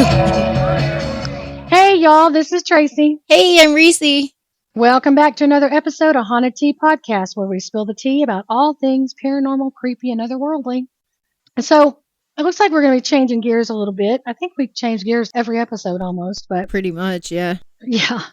Hey, y'all, this is Tracy. Hey, I'm Reeci. Welcome back to another episode of Haunted Tea Podcast, where we spill the tea about all things paranormal, creepy, and otherworldly. And so it looks like we're going to be changing gears a little bit. I think we change gears every episode almost, but Pretty much, yeah. yeah.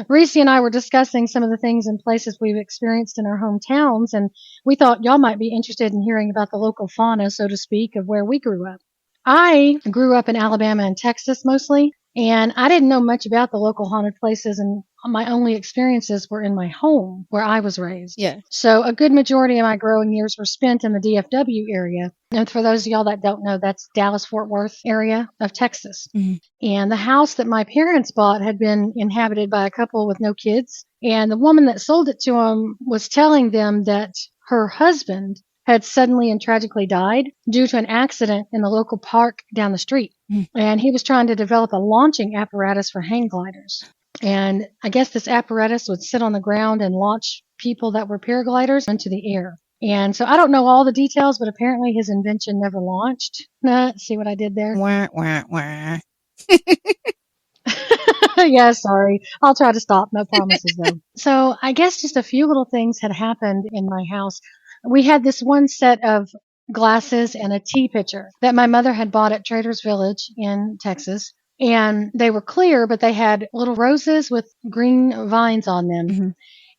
Reeci and I were discussing some of the things and places we've experienced in our hometowns, and we thought y'all might be interested in hearing about the local fauna, so to speak, of where we grew up. I grew up in Alabama and Texas mostly, and I didn't know much about the local haunted places, and my only experiences were in my home where I was raised. Yeah. So a good majority of my growing years were spent in the DFW area. And for those of y'all that don't know, that's Dallas-Fort Worth area of Texas. Mhm. And the house that my parents bought had been inhabited by a couple with no kids. And the woman that sold it to them was telling them that her husband had suddenly and tragically died due to an accident in the local park down the street. And he was trying to develop a launching apparatus for hang gliders. And I guess this apparatus would sit on the ground and launch people that were paragliders into the air. And so I don't know all the details, but apparently his invention never launched. See what I did there? Wah, wah, wah. Yeah, sorry. I'll try to stop. No promises, though. So I guess just a few little things had happened in my house. We had this one set of glasses and a tea pitcher that my mother had bought at Trader's Village in Texas. And they were clear, but they had little roses with green vines on them. Mhm.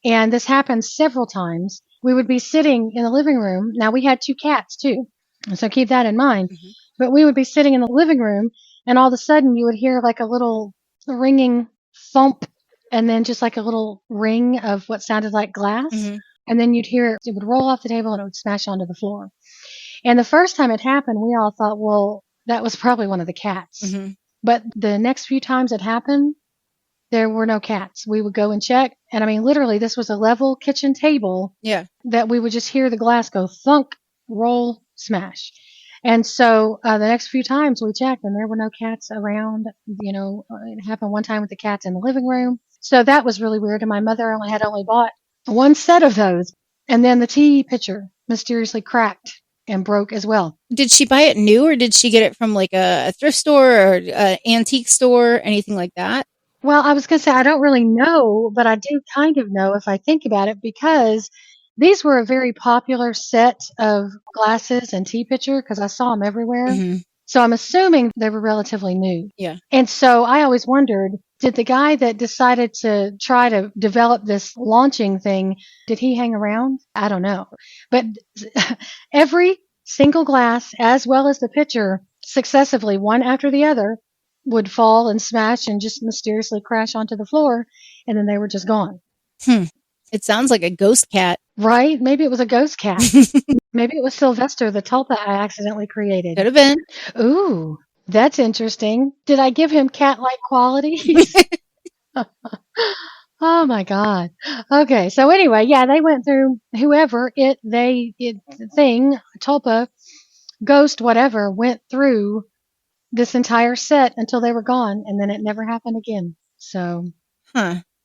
And this happened several times. We would be sitting in the living room. Now, we had 2 cats, too. So keep that in mind. But we would be sitting in the living room, and all of a sudden you would hear like a little ringing thump, and then just like a little ring of what sounded like glass. Mhm. And then you'd hear it would roll off the table and it would smash onto the floor. And the first time it happened, we all thought, well, that was probably one of the cats. Mhm. But the next few times it happened, there were no cats. We would go and check. And I mean, literally, this was a level kitchen table Yeah. that we would just hear the glass go thunk, roll, smash. And so the next few times we checked and there were no cats around. You know, it happened one time with the cats in the living room. So that was really weird. And my mother had only bought one set of those. And then the tea pitcher mysteriously cracked and broke as well. Did she buy it new, or did she get it from like a thrift store or an antique store, anything like that? Well, I was going to say, I don't really know, but I do kind of know if I think about it, because these were a very popular set of glasses and tea pitcher because I saw them everywhere. Mhm. So I'm assuming they were relatively new. Yeah. And so I always wondered, did the guy that decided to try to develop this launching thing, did he hang around? I don't know. But every single glass, as well as the pitcher, successively, one after the other, would fall and smash and just mysteriously crash onto the floor, and then they were just gone. It sounds like a ghost cat. Right? Maybe it was a ghost cat. Maybe it was Sylvester, the tulpa I accidentally created. Could have been. Ooh, that's interesting. Did I give him cat-like qualities? Oh my God. Okay, so anyway, yeah, they went through whoever thing, tulpa, ghost, whatever, went through this entire set until they were gone, and then it never happened again. So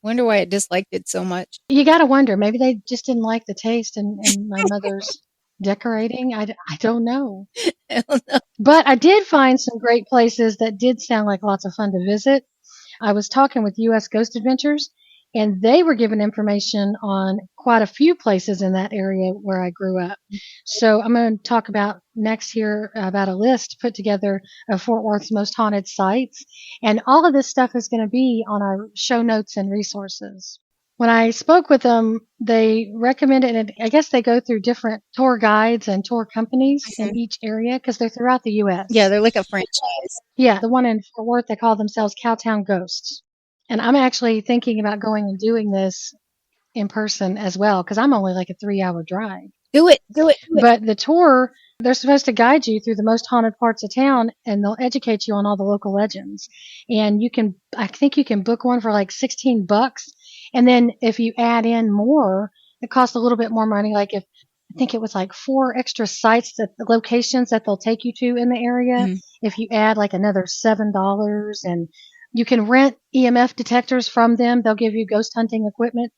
Wonder why it disliked it so much. you got to wonder, maybe they just didn't like the taste in my mother's decorating. I don't know. I don't know. But I did find some great places that did sound like lots of fun to visit. I was talking with U.S. Ghost Adventures, and they were given information on quite a few places in that area where I grew up. So I'm going to talk about next here about a list put together of Fort Worth's most haunted sites. And all of this stuff is going to be on our show notes and resources. When I spoke with them, they recommended, and I guess they go through different tour guides and tour companies in each area because they're throughout the U.S. Yeah, they're like a franchise. Yeah, the one in Fort Worth, they call themselves Cowtown Ghosts. And I'm actually thinking about going and doing this in person as well because I'm only like a 3-hour drive. Do it. But the tour, they're supposed to guide you through the most haunted parts of town, and they'll educate you on all the local legends. And I think you can book one for like $16. And then if you add in more, it costs a little bit more money. Like I think it was like 4 extra sites, locations that they'll take you to in the area. If you add like another $7, and you can rent EMF detectors from them. They'll give you ghost hunting equipment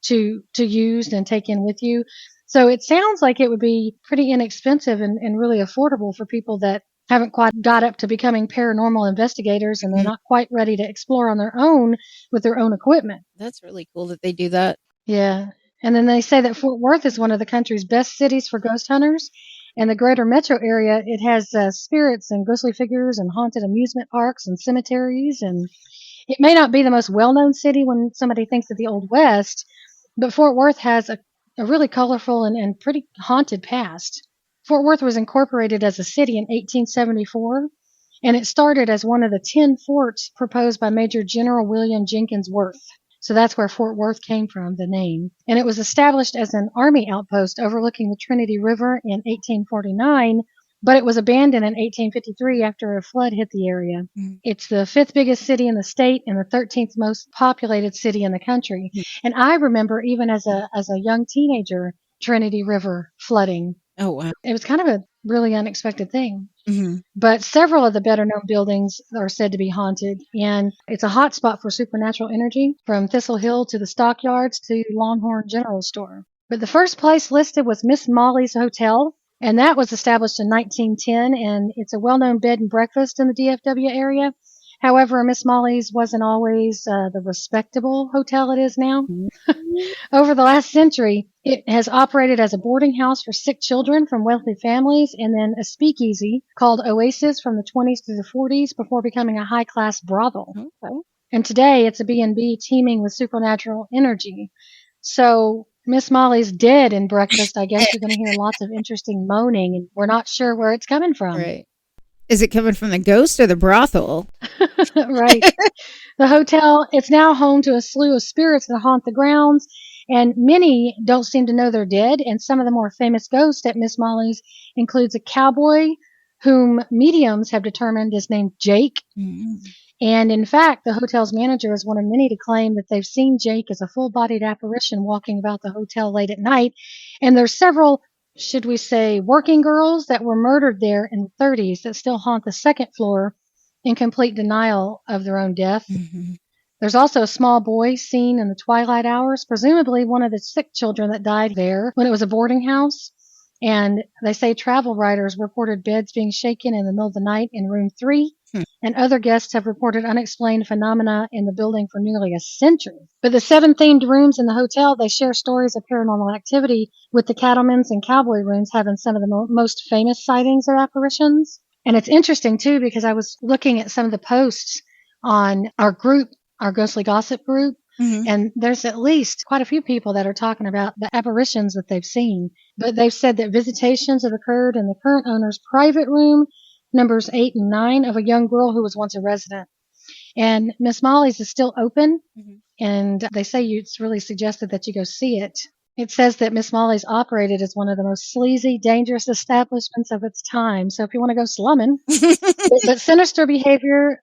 to use and take in with you. So it sounds like it would be pretty inexpensive and really affordable for people that haven't quite got up to becoming paranormal investigators, and they're not quite ready to explore on their own with their own equipment. That's really cool that they do that. Yeah. And then they say that Fort Worth is one of the country's best cities for ghost hunters. And the greater metro area, it has spirits and ghostly figures and haunted amusement parks and cemeteries. And it may not be the most well-known city when somebody thinks of the Old West, but Fort Worth has a really colorful and pretty haunted past. Fort Worth was incorporated as a city in 1874, and it started as one of the 10 forts proposed by Major General William Jenkins Worth. So that's where Fort Worth came from, the name. And it was established as an army outpost overlooking the Trinity River in 1849, but it was abandoned in 1853 after a flood hit the area. It's the 5th biggest city in the state and the 13th most populated city in the country. And I remember even as a young teenager, Trinity River flooding. Oh, wow. It was kind of a really unexpected thing. Mm-hmm. But several of the better known buildings are said to be haunted, and it's a hot spot for supernatural energy, from Thistle Hill to the Stockyards to Longhorn General Store. But the first place listed was Miss Molly's Hotel, and that was established in 1910, and it's a well-known bed and breakfast in the DFW area. However, Miss Molly's wasn't always the respectable hotel it is now. Over the last century, it has operated as a boarding house for sick children from wealthy families, and then a speakeasy called Oasis from the 20s to the 40s before becoming a high-class brothel. Okay. And today, it's a B&B teeming with supernatural energy. So Miss Molly's dead in breakfast. I guess you're going to hear lots of interesting moaning, and we're not sure where it's coming from. Right. Is it coming from the ghost or the brothel? Right. The hotel, it's now home to a slew of spirits that haunt the grounds, and many don't seem to know they're dead. And some of the more famous ghosts at Miss Molly's includes a cowboy whom mediums have determined is named Jake. Mm-hmm. And in fact, the hotel's manager is one of many to claim that they've seen Jake as a full-bodied apparition walking about the hotel late at night. And there's several, should we say, working girls that were murdered there in the 30s that still haunt the second floor in complete denial of their own death. Mm-hmm. There's also a small boy seen in the twilight hours, presumably one of the sick children that died there when it was a boarding house. And they say travel writers reported beds being shaken in the middle of the night in room 3. And other guests have reported unexplained phenomena in the building for nearly a century. But the 7 themed rooms in the hotel, they share stories of paranormal activity, with the cattlemen's and cowboy rooms having some of the most famous sightings of apparitions. And it's interesting, too, because I was looking at some of the posts on our group, our Ghostly Gossip group, and there's at least quite a few people that are talking about the apparitions that they've seen. But they've said that visitations have occurred in the current owner's private room, numbers 8 and 9, of a young girl who was once a resident. And Miss Molly's is still open, and they say it's really suggested that you go see it. It says that Miss Molly's operated as one of the most sleazy, dangerous establishments of its time. So if you want to go slumming, but sinister behavior,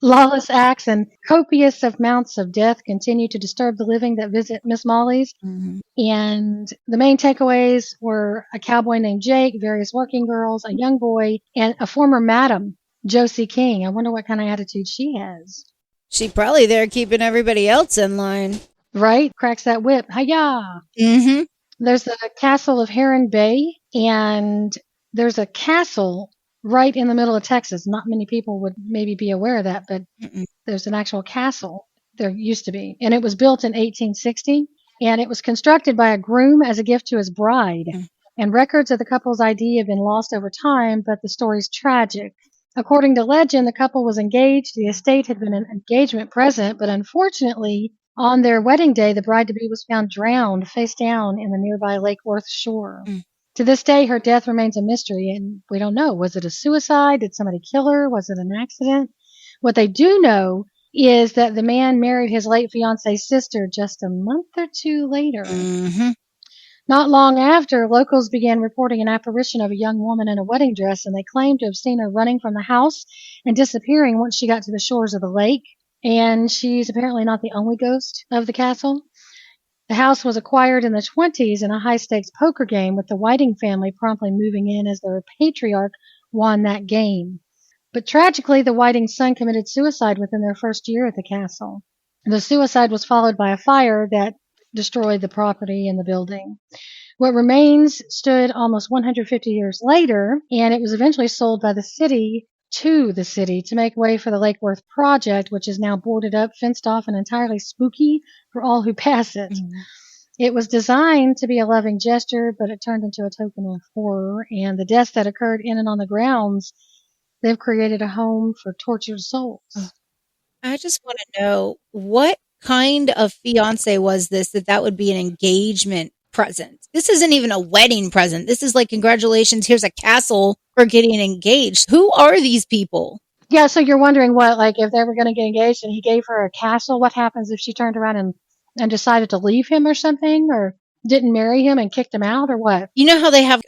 lawless acts, and copious amounts of death continue to disturb the living that visit Miss Molly's. And the main takeaways were a cowboy named Jake, various working girls, a young boy, and a former madam, Josie King. I wonder what kind of attitude she has. She probably there keeping everybody else in line. Right? Cracks that whip. Hi-ya! Mm-hmm. There's the castle of Heron Bay, and there's a castle right in the middle of Texas. Not many people would maybe be aware of that, but there's an actual castle. There used to be. And it was built in 1860, and it was constructed by a groom as a gift to his bride. And records of the couple's ID have been lost over time, but the story's tragic. According to legend, the couple was engaged. The estate had been an engagement present, but unfortunately, on their wedding day, the bride-to-be was found drowned face down in the nearby Lake Worth shore. To this day, her death remains a mystery, and we don't know. Was it a suicide? Did somebody kill her? Was it an accident? What they do know is that the man married his late fiance's sister just a month or 2 later. Not long after, locals began reporting an apparition of a young woman in a wedding dress, and they claimed to have seen her running from the house and disappearing once she got to the shores of the lake. And she's apparently not the only ghost of the castle. The house was acquired in the 1920s in a high-stakes poker game, with the Whiting family promptly moving in as their patriarch won that game. But tragically, the Whiting's son committed suicide within their first year at the castle. The suicide was followed by a fire that destroyed the property and the building. What remains stood almost 150 years later, and it was eventually sold by the city to make way for the Lake Worth project, which is now boarded up, fenced off, and entirely spooky for all who pass it. Mm-hmm. It was designed to be a loving gesture, but it turned into a token of horror, and the deaths that occurred in and on the grounds, they've created a home for tortured souls. I just want to know, what kind of fiance was this that would be an engagement present? This isn't even a wedding present. This is like, congratulations, here's a castle for getting engaged. Who are these people? Yeah, so you're wondering what, like, if they were going to get engaged and he gave her a castle, what happens if she turned around and decided to leave him or something, or didn't marry him and kicked him out, or what? You know how they have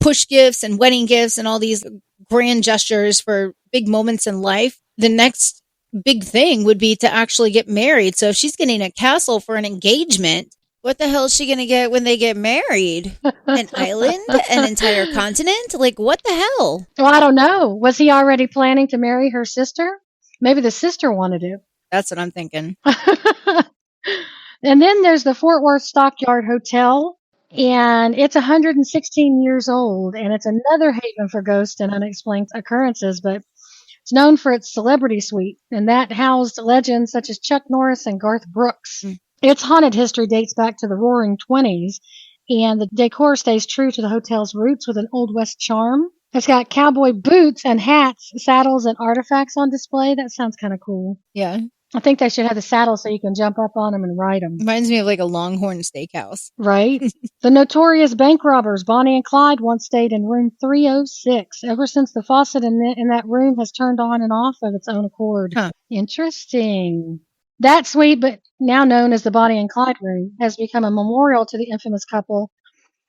push gifts and wedding gifts and all these grand gestures for big moments in life? The next big thing would be to actually get married. So if she's getting a castle for an engagement, what the hell is she going to get when they get married? An island? An entire continent? Like, what the hell? Well, I don't know. Was he already planning to marry her sister? Maybe the sister wanted to. That's what I'm thinking. And then there's the Fort Worth Stockyard Hotel, and it's 116 years old, and it's another haven for ghosts and unexplained occurrences, but it's known for its celebrity suite, and that housed legends such as Chuck Norris and Garth Brooks. Its haunted history dates back to the Roaring '20s, and the decor stays true to the hotel's roots with an Old West charm. It's got cowboy boots and hats, saddles, and artifacts on display. That sounds kind of cool. Yeah. I think they should have the saddles so you can jump up on them and ride them. Reminds me of like a Longhorn Steakhouse. Right? The notorious bank robbers Bonnie and Clyde once stayed in room 306. Ever since the faucet in that room has turned on and off of its own accord. Huh. Interesting. That suite, but now known as the Bonnie and Clyde room, has become a memorial to the infamous couple,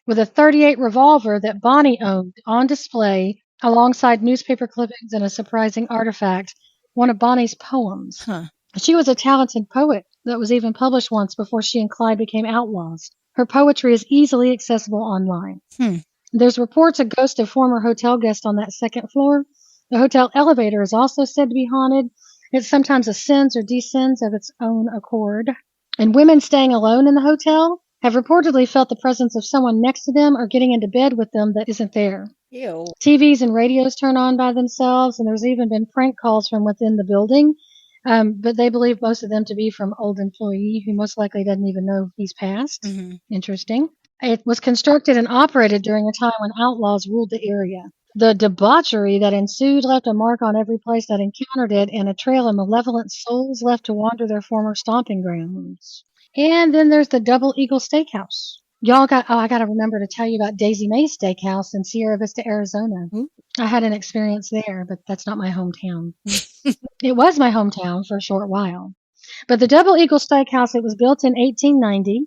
with a .38 revolver that Bonnie owned on display alongside newspaper clippings and a surprising artifact, one of Bonnie's poems. Huh. She was a talented poet that was even published once before she and Clyde became outlaws. Her poetry is easily accessible online. There's reports of ghosts of former hotel guests on that second floor. The hotel elevator is also said to be haunted. It sometimes ascends or descends of its own accord. And women staying alone in the hotel have reportedly felt the presence of someone next to them or getting into bed with them that isn't there. Ew. TVs and radios turn on by themselves, and there's even been prank calls from within the building. But they believe most of them to be from old employee who most likely doesn't even know he's passed. Mm-hmm. Interesting. It was constructed and operated during a time when outlaws ruled the area. The debauchery that ensued left a mark on every place that encountered it, and a trail of malevolent souls left to wander their former stomping grounds. And then there's the Double Eagle Steakhouse. I got to remember to tell you about Daisy Mae's Steakhouse in Sierra Vista, Arizona. Mm-hmm. I had an experience there, but that's not my hometown. It was my hometown for a short while. But the Double Eagle Steakhouse, it was built in 1890,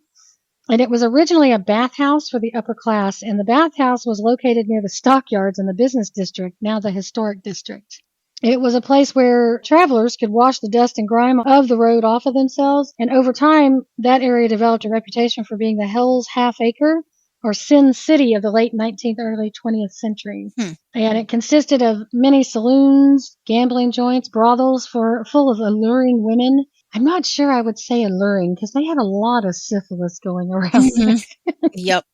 and it was originally a bathhouse for the upper class, and the bathhouse was located near the stockyards in the business district, now the historic district. It was a place where travelers could wash the dust and grime of the road off of themselves, and over time, that area developed a reputation for being the Hell's Half Acre, or Sin City of the late 19th, early 20th century. And it consisted of many saloons, gambling joints, brothels full of alluring women. I'm not sure I would say alluring, because they had a lot of syphilis going around. Mm-hmm. Yep.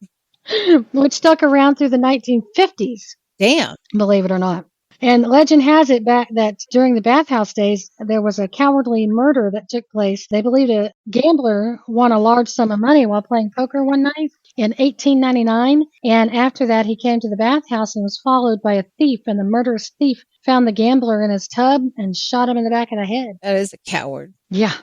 Which stuck around through the 1950s. Damn. Believe it or not. And legend has it that during the bathhouse days, there was a cowardly murder that took place. They believed a gambler won a large sum of money while playing poker one night in 1899. And after that, he came to the bathhouse and was followed by a thief. And the murderous thief found the gambler in his tub and shot him in the back of the head. That is a coward. Yeah.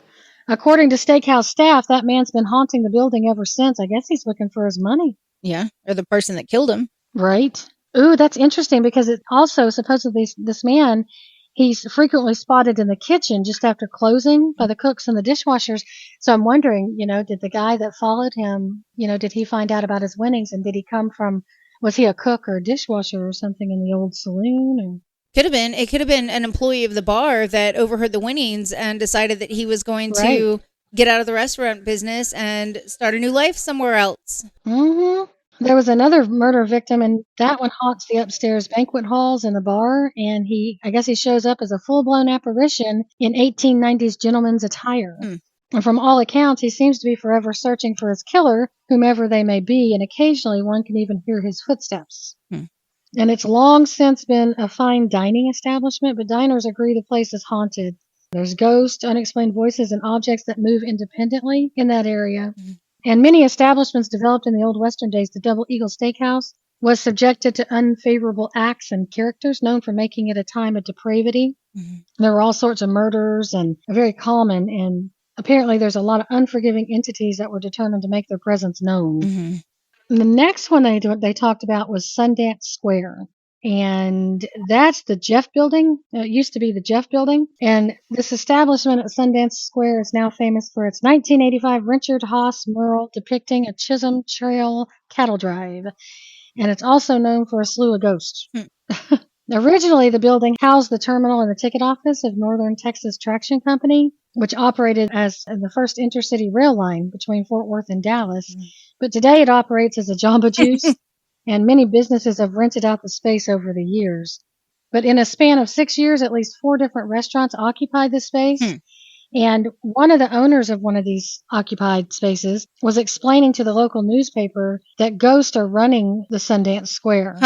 According to steakhouse staff, that man's been haunting the building ever since. I guess he's looking for his money. Yeah, or the person that killed him. Right. Ooh, that's interesting, because it also supposedly this man, he's frequently spotted in the kitchen just after closing by the cooks and the dishwashers. So I'm wondering, did the guy that followed him, did he find out about his winnings, and did he come from, was he a cook or a dishwasher or something in the old saloon? Or? Could have been. It could have been an employee of the bar that overheard the winnings and decided that he was going to get out of the restaurant business and start a new life somewhere else. Mm-hmm. There was another murder victim, and that one haunts the upstairs banquet halls and the bar, and I guess he shows up as a full-blown apparition in 1890s gentleman's attire. And from all accounts, he seems to be forever searching for his killer, whomever they may be, and occasionally one can even hear his footsteps. And it's long since been a fine dining establishment, but diners agree the place is haunted. There's ghosts, unexplained voices, and objects that move independently in that area. And many establishments developed in the old Western days, the Double Eagle Steakhouse was subjected to unfavorable acts and characters, known for making it a time of depravity. There were all sorts of murders and very common, and apparently there's a lot of unforgiving entities that were determined to make their presence known. And the next one they talked about was Sundance Square. And that's the Jeff Building. It used to be the Jeff Building. And this establishment at Sundance Square is now famous for its 1985 Richard Haas mural depicting a Chisholm Trail cattle drive. And it's also known for a slew of ghosts. Originally, the building housed the terminal and the ticket office of Northern Texas Traction Company, which operated as the first intercity rail line between Fort Worth and Dallas. But today it operates as a Jamba Juice, and many businesses have rented out the space over the years. But in a span of 6 years, at least 4 different restaurants occupied this space. And one of the owners of one of these occupied spaces was explaining to the local newspaper that ghosts are running the Sundance Square.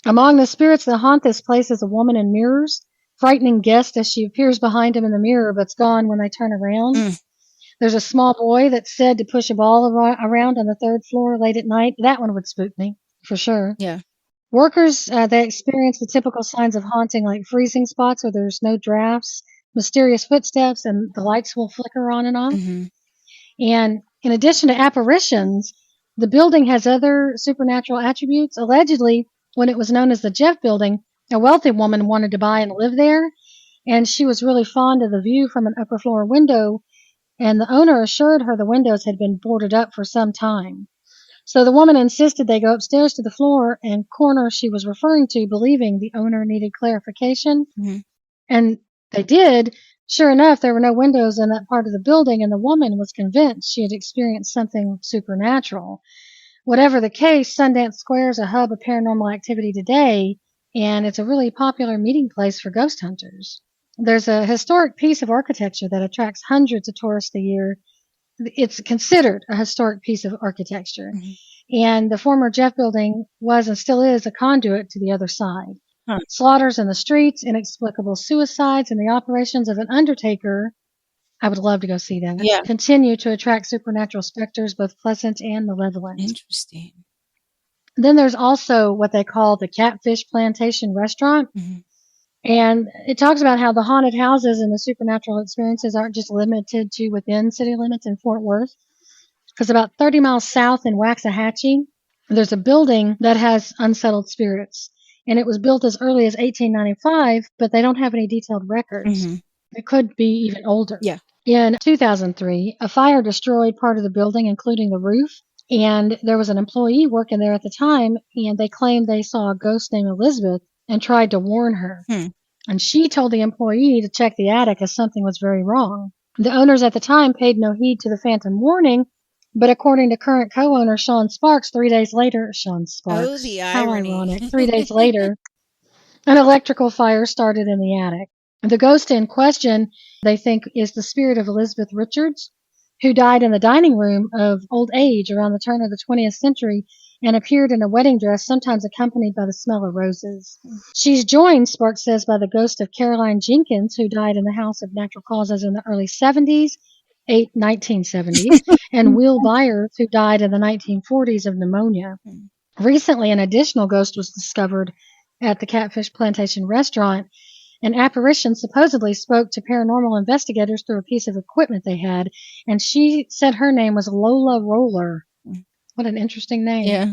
Among the spirits that haunt this place is a woman in mirrors, frightening guests as she appears behind him in the mirror but's gone when they turn around. There's a small boy that's said to push a ball around on the 3rd floor late at night. That one would spook me, for sure. Yeah. Workers, they experience the typical signs of haunting, like freezing spots where there's no drafts, mysterious footsteps, and the lights will flicker on and off. And in addition to apparitions, the building has other supernatural attributes. Allegedly, when it was known as the Jeff Building, a wealthy woman wanted to buy and live there, and she was really fond of the view from an upper floor window, and the owner assured her the windows had been boarded up for some time. So the woman insisted they go upstairs to the floor and corner she was referring to, believing the owner needed clarification. And they did. Sure enough, there were no windows in that part of the building, and the woman was convinced she had experienced something supernatural. Whatever the case, Sundance Square is a hub of paranormal activity today, and it's a really popular meeting place for ghost hunters. There's a historic piece of architecture that attracts hundreds of tourists a year. It's considered a historic piece of architecture. And the former Jeff Building was and still is a conduit to the other side. Slaughters in the streets, inexplicable suicides, and the operations of an undertaker, I would love to go see that, continue to attract supernatural specters, both pleasant and malevolent. Interesting. Then there's also what they call the Catfish Plantation Restaurant. And it talks about how the haunted houses and the supernatural experiences aren't just limited to within city limits in Fort Worth. Because about 30 miles south in Waxahachie, there's a building that has unsettled spirits. And it was built as early as 1895, but they don't have any detailed records. It could be even older. In 2003, a fire destroyed part of the building, including the roof. And there was an employee working there at the time, and they claimed they saw a ghost named Elizabeth and tried to warn her. And she told the employee to check the attic as something was very wrong. The owners at the time paid no heed to the phantom warning, but according to current co-owner Sean Sparks, 3 days later, Oh, the irony. How ironic. 3 days later, an electrical fire started in the attic. The ghost in question, they think, is the spirit of Elizabeth Richards, who died in the dining room of old age around the turn of the 20th century and appeared in a wedding dress, sometimes accompanied by the smell of roses. She's joined, Sparks says, by the ghost of Caroline Jenkins, who died in the house of natural causes in the early 1970s, and Will Byers, who died in the 1940s of pneumonia. Recently, an additional ghost was discovered at the Catfish Plantation Restaurant. An apparition supposedly spoke to paranormal investigators through a piece of equipment they had, and she said her name was Lola Roller. What an interesting name. Yeah.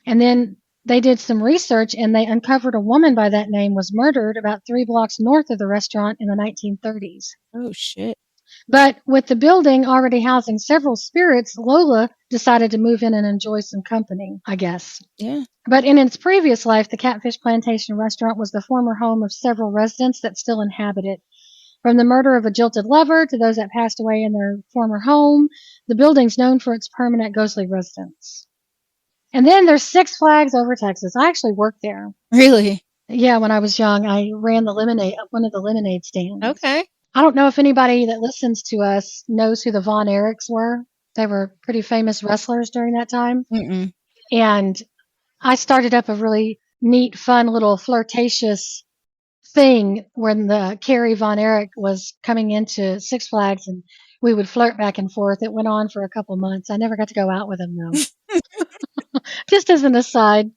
And then they did some research, and they uncovered a woman by that name was murdered about 3 blocks north of the restaurant in the 1930s. Oh, shit. But with the building already housing several spirits, Lola decided to move in and enjoy some company, I guess. Yeah. But in its previous life, the Catfish Plantation Restaurant was the former home of several residents that still inhabit it. From the murder of a jilted lover to those that passed away in their former home, the building's known for its permanent ghostly residents. And then there's Six Flags over Texas. I actually worked there. Really? Yeah, when I was young, I ran one of the lemonade stands. Okay. I don't know if anybody that listens to us knows who the Von Erichs were. They were pretty famous wrestlers during that time. Mm-mm. And I started up a really neat, fun little flirtatious thing when the Carrie Von Erich was coming into Six Flags, and we would flirt back and forth. It went on for a couple months. I never got to go out with him though. Just as an aside.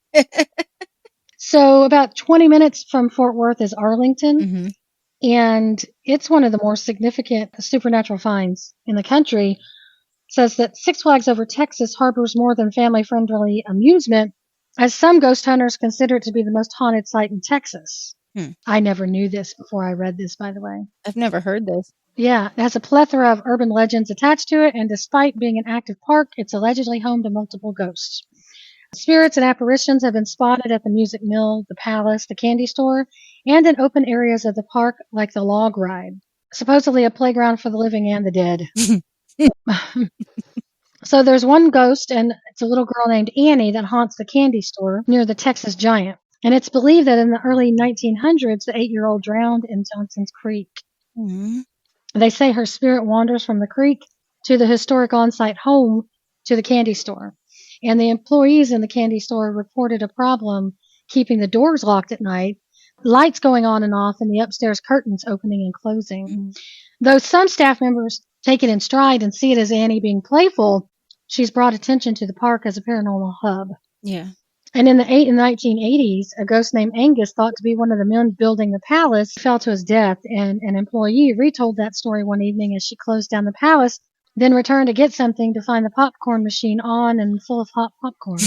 So about 20 minutes from Fort Worth is Arlington, Mm-hmm. and it's one of the more significant supernatural finds in the country. It says that Six Flags Over Texas harbors more than family-friendly amusement, as some ghost hunters consider it to be the most haunted site in Texas. I never knew this before I read this, by the way. I've never heard this. Yeah, it has a plethora of urban legends attached to it, and despite being an active park, it's allegedly home to multiple ghosts. Spirits and apparitions have been spotted at the Music Mill, the Palace, the candy store, and in open areas of the park like the log ride. Supposedly a playground for the living and the dead. So there's one ghost, and it's a little girl named Annie that haunts the candy store near the Texas Giant. And it's believed that in the early 1900s, the 8-year-old drowned in Johnson's Creek. Mm-hmm. They say her spirit wanders from the creek to the historic on-site home to the candy store. And the employees in the candy store reported a problem keeping the doors locked at night, lights going on and off, and the upstairs curtains opening and closing. Mm-hmm. Though some staff members take it in stride and see it as Annie being playful, she's brought attention to the park as a paranormal hub. Yeah. And in the 1980s, a ghost named Angus, thought to be one of the men building the palace, fell to his death, and an employee retold that story one evening as she closed down the palace, then returned to get something to find the popcorn machine on and full of hot popcorn.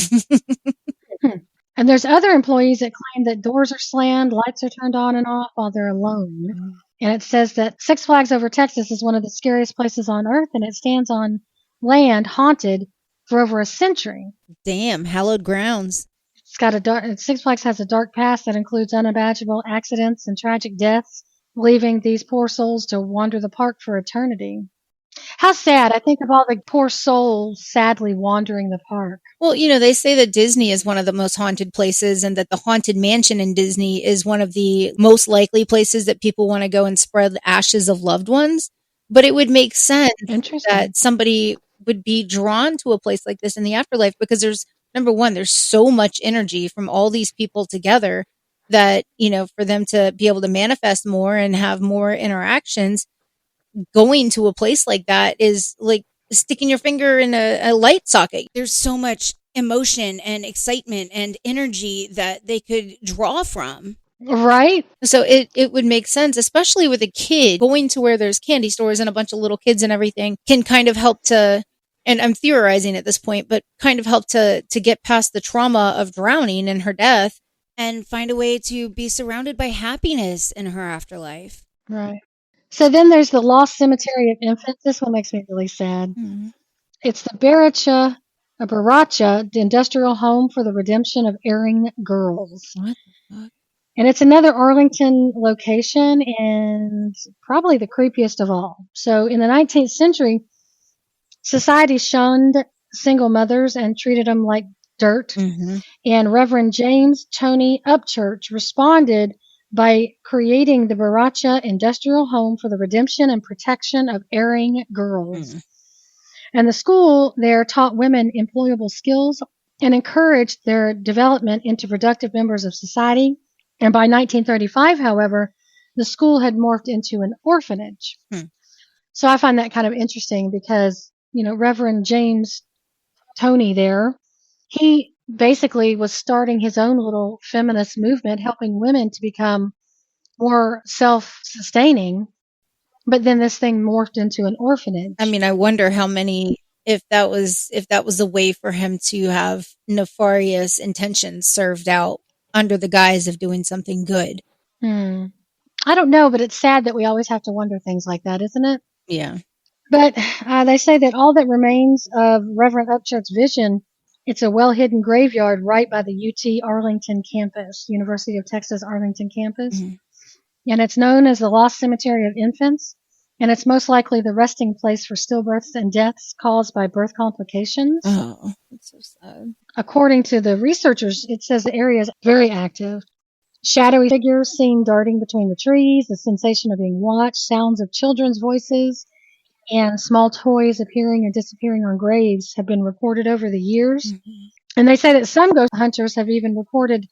And there's other employees that claim that doors are slammed, lights are turned on and off while they're alone. And it says that Six Flags Over Texas is one of the scariest places on earth, and it stands on land haunted for over a century. Damn, hallowed grounds. It's got a dark. Six Flags has a dark past that includes unimaginable accidents and tragic deaths, leaving these poor souls to wander the park for eternity. How sad. I think of all the poor souls sadly wandering the park. Well, they say that Disney is one of the most haunted places, and that the Haunted Mansion in Disney is one of the most likely places that people want to go and spread the ashes of loved ones. But it would make sense that somebody would be drawn to a place like this in the afterlife, because number one, there's so much energy from all these people together that, for them to be able to manifest more and have more interactions, going to a place like that is like sticking your finger in a light socket. There's so much emotion and excitement and energy that they could draw from. Right? So it would make sense, especially with a kid. Going to where there's candy stores and a bunch of little kids and everything can kind of help to, and I'm theorizing at this point, but kind of help to get past the trauma of drowning and her death and find a way to be surrounded by happiness in her afterlife. Right. So then there's the Lost Cemetery of Infants. This one makes me really sad. Mm-hmm. It's the Baracha, the industrial home for the redemption of erring girls. What the fuck? And it's another Arlington location, and probably the creepiest of all. So in the 19th century, society shunned single mothers and treated them like dirt. Mm-hmm. And Reverend James Tony Upchurch responded by creating the Baracha Industrial Home for the Redemption and Protection of Erring Girls. Mm. And the school there taught women employable skills and encouraged their development into productive members of society. And by 1935, however, the school had morphed into an orphanage. So I find that kind of interesting because, Reverend James Tony there, he basically was starting his own little feminist movement, helping women to become more self-sustaining. But then this thing morphed into an orphanage. I mean, I wonder how many, if that was a way for him to have nefarious intentions served out under the guise of doing something good. I don't know, but it's sad that we always have to wonder things like that, isn't it? Yeah. But they say that all that remains of Reverend Upchurch's vision, it's a well-hidden graveyard right by the UT Arlington campus, University of Texas Arlington campus. Mm-hmm. And it's known as the Lost Cemetery of Infants. And it's most likely the resting place for stillbirths and deaths caused by birth complications. Oh, that's so sad. According to the researchers, it says the area is very active. shadowy figures seen darting between the trees, the sensation of being watched, sounds of children's voices, and small toys appearing and disappearing on graves have been reported over the years. Mhm. And they say that some ghost hunters have even reported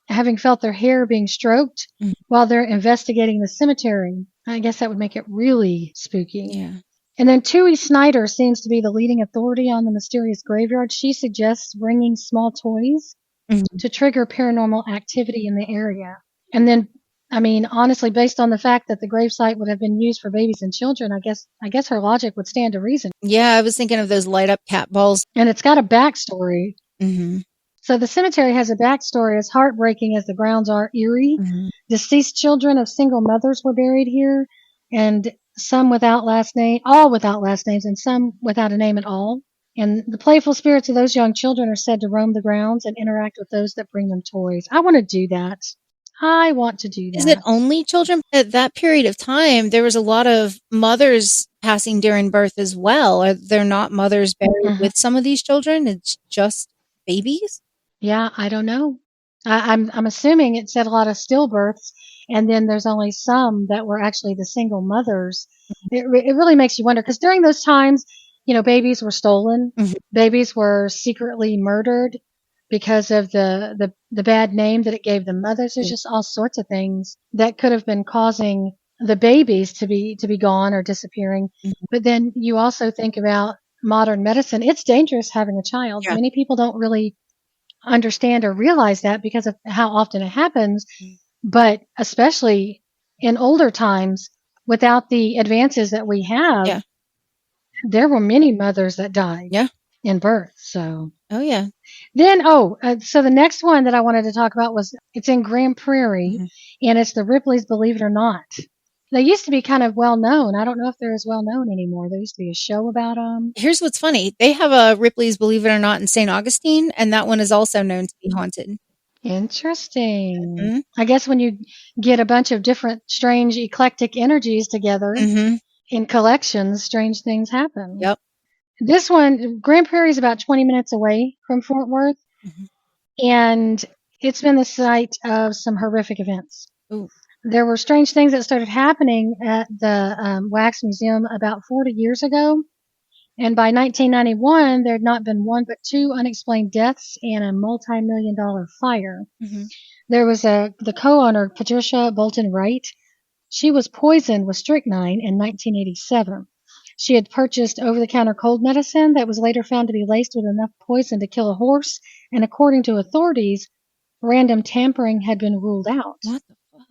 having felt their hair being stroked Mhm. while they're investigating the cemetery. I guess that would make it really spooky. Yeah. And then Tui Snyder seems to be the leading authority on the mysterious graveyard. She suggests bringing small toys Mhm. to trigger paranormal activity in the area. And then, I mean, honestly, based on the fact that the gravesite would have been used for babies and children, I guess her logic would stand to reason. Yeah, I was thinking of those light up cat balls. And it's got a backstory. Mm-hmm. So the cemetery has a backstory as heartbreaking as the grounds are eerie. Mm-hmm. Deceased children of single mothers were buried here, and some without last name, all without last names, and some without a name at all. And the playful spirits of those young children are said to roam the grounds and interact with those that bring them toys. I want to do that. I want to do that. Is it only children? At that period of time, there was a lot of mothers passing during birth as well. Are there not mothers buried with some of these children? It's just babies? Yeah, I don't know. I'm assuming it said a lot of stillbirths, and then there's only some that were actually the single mothers. It really makes you wonder because during those times, babies were stolen, babies were secretly murdered because of the bad name that it gave the mothers. There's just all sorts of things that could have been causing the babies to be gone or disappearing. But then you also think about modern medicine. It's dangerous having a child. Yeah. Many people don't really understand or realize that because of how often it happens. But especially in older times, without the advances that we have, Yeah. there were many mothers that died Yeah. in birth. So, Oh, yeah. then, so the next one that I wanted to talk about it's in Grand Prairie, and it's the Ripley's Believe It or Not. They used to be kind of well known. I don't know if they're as well known anymore. There used to be a show about them. Here's what's funny. They have a Ripley's Believe It or Not in St. Augustine, and that one is also known to be haunted. Interesting. Mhm. I guess when you get a bunch of different strange eclectic energies together in collections, strange things happen. Yep. This one, Grand Prairie is about 20 minutes away from Fort Worth, and it's been the site of some horrific events. Ooh. There were strange things that started happening at the Wax Museum about 40 years ago. And by 1991, there had not been one but two unexplained deaths and a multi-million-dollar fire. There was the co-owner, Patricia Bolton Wright. She was poisoned with strychnine in 1987. She had purchased over-the-counter cold medicine that was later found to be laced with enough poison to kill a horse, and according to authorities, random tampering had been ruled out. What the fuck?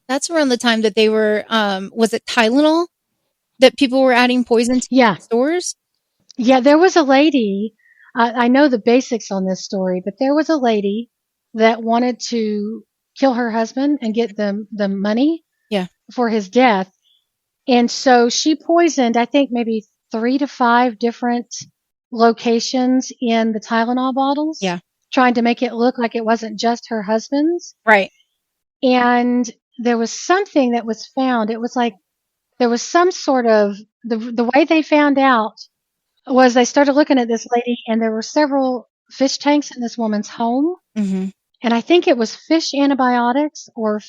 That's around the time that they were, was it Tylenol that people were adding poison to stores? Yeah, there was a lady, I know the basics on this story, but there was a lady that wanted to kill her husband and get the money for his death. And so she poisoned, I think, maybe 3 to 5 different locations in the Tylenol bottles, trying to make it look like it wasn't just her husband's. Right. And there was something that was found. It was like there was some sort of the way they found out was they started looking at this lady, and there were several fish tanks in this woman's home. And I think it was fish antibiotics or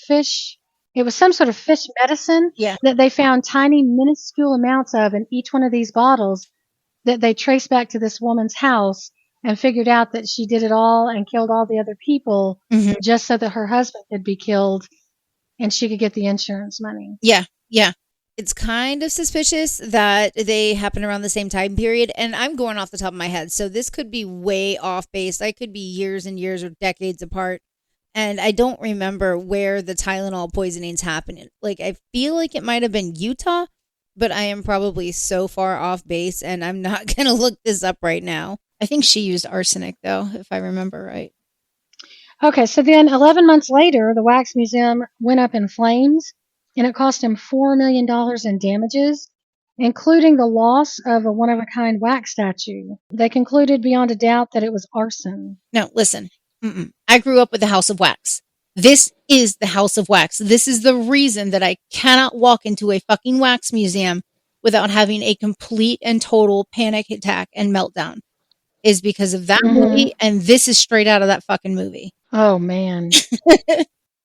it was some sort of fish medicine that they found tiny, minuscule amounts of in each one of these bottles that they traced back to this woman's house and figured out that she did it all and killed all the other people just so that her husband could be killed and she could get the insurance money. Yeah. Yeah. It's kind of suspicious that they happen around the same time period, and I'm going off the top of my head, so this could be way off base. I could be years and years or decades apart, and I don't remember where the Tylenol poisoning's happening. Like, I feel like it might have been Utah, but I am probably so far off base, and I'm not going to look this up right now. I think she used arsenic, though, if I remember right. Okay, so then 11 months later, the Wax Museum went up in flames, and it cost him $4 million in damages, including the loss of a one-of-a-kind wax statue. They concluded beyond a doubt that it was arson. No, listen. I grew up with the House of Wax. This is the House of Wax. This is the reason that I cannot walk into a fucking wax museum without having a complete and total panic attack and meltdown. Is because of that movie, and this is straight out of that fucking movie. Oh, man.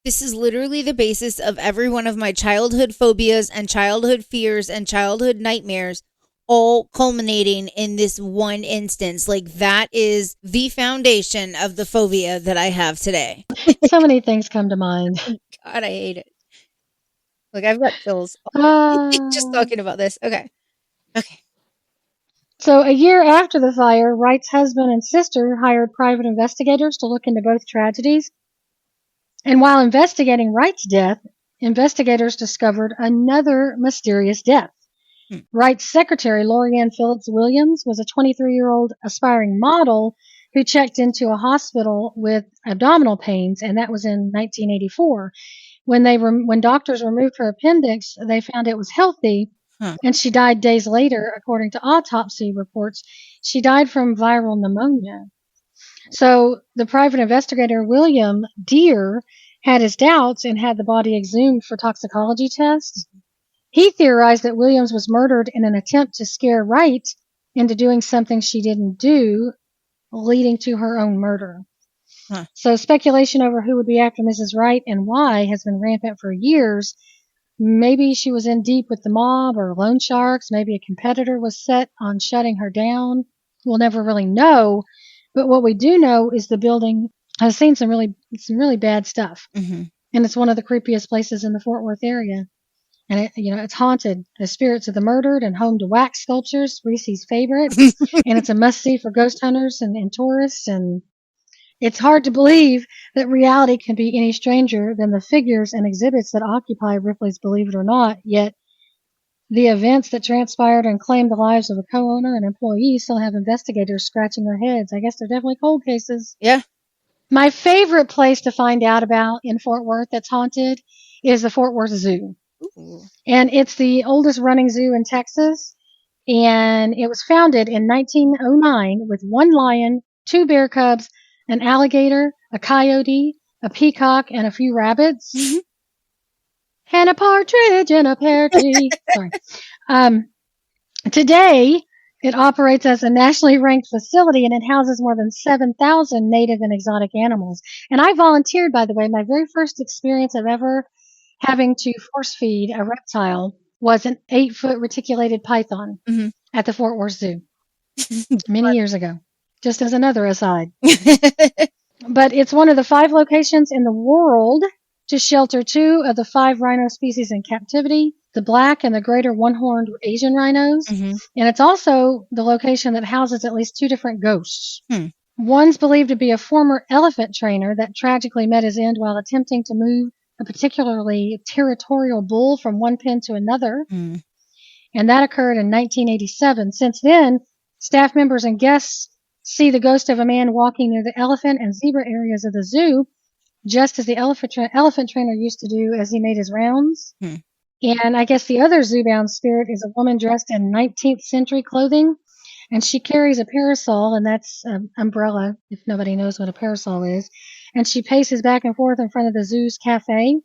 This is literally the basis of every one of my childhood phobias and childhood fears and childhood nightmares, all culminating in this one instance. Like, that is the foundation of the phobia that I have today. So many things come to mind. God, I hate it. Like, I've got chills just Uh, talking about this. Okay. so a year after the fire, Wright's husband and sister hired private investigators to look into both tragedies. And while investigating Wright's death, investigators discovered another mysterious death. Wright's secretary, Lorianne Phillips Williams, was a 23-year-old aspiring model who checked into a hospital with abdominal pains, and that was in 1984. When doctors removed her appendix, they found it was healthy, and she died days later, according to autopsy reports. She died from viral pneumonia. So the private investigator, William Deere, had his doubts and had the body exhumed for toxicology tests. He theorized that Williams was murdered in an attempt to scare Wright into doing something she didn't do, leading to her own murder. So speculation over who would be after Mrs. Wright and why has been rampant for years. Maybe she was in deep with the mob or loan sharks. Maybe a competitor was set on shutting her down. We'll never really know. But what we do know is the building has seen some really bad stuff. Mm-hmm. And it's one of the creepiest places in the Fort Worth area. And it's haunted. The spirits of the murdered and home to wax sculptures, Reeci's favorite. And it's a must-see for ghost hunters and tourists. And it's hard to believe that reality can be any stranger than the figures and exhibits that occupy Ripley's Believe It or Not, yet the events that transpired and claimed the lives of a co-owner and employee still have investigators scratching their heads. I guess they're definitely cold cases. Yeah. My favorite place to find out about in Fort Worth that's haunted is the Fort Worth Zoo. Ooh. And it's the oldest running zoo in Texas. And it was founded in 1909 with one lion, 2 bear cubs, an alligator, a coyote, a peacock, and a few rabbits. Mm-hmm. And a partridge in a pear tree. Sorry. Today, it operates as a nationally ranked facility, and it houses more than 7,000 native and exotic animals. And I volunteered, by the way. My very first experience of ever having to force feed a reptile was an 8-foot reticulated python at the Fort Worth Zoo many years ago, just as another aside. But it's one of the 5 locations in the world to shelter 2 of the 5 rhino species in captivity, the black and the greater one-horned Asian rhinos. And it's also the location that houses at least 2 different ghosts. One's believed to be a former elephant trainer that tragically met his end while attempting to move a particularly territorial bull from one pen to another. And that occurred in 1987. Since then, staff members and guests see the ghost of a man walking near the elephant and zebra areas of the zoo, just as the elephant trainer used to do as he made his rounds. And I guess the other zoo-bound spirit is a woman dressed in 19th century clothing, and she carries a parasol, and that's an umbrella, if nobody knows what a parasol is. And she paces back and forth in front of the zoo's cafe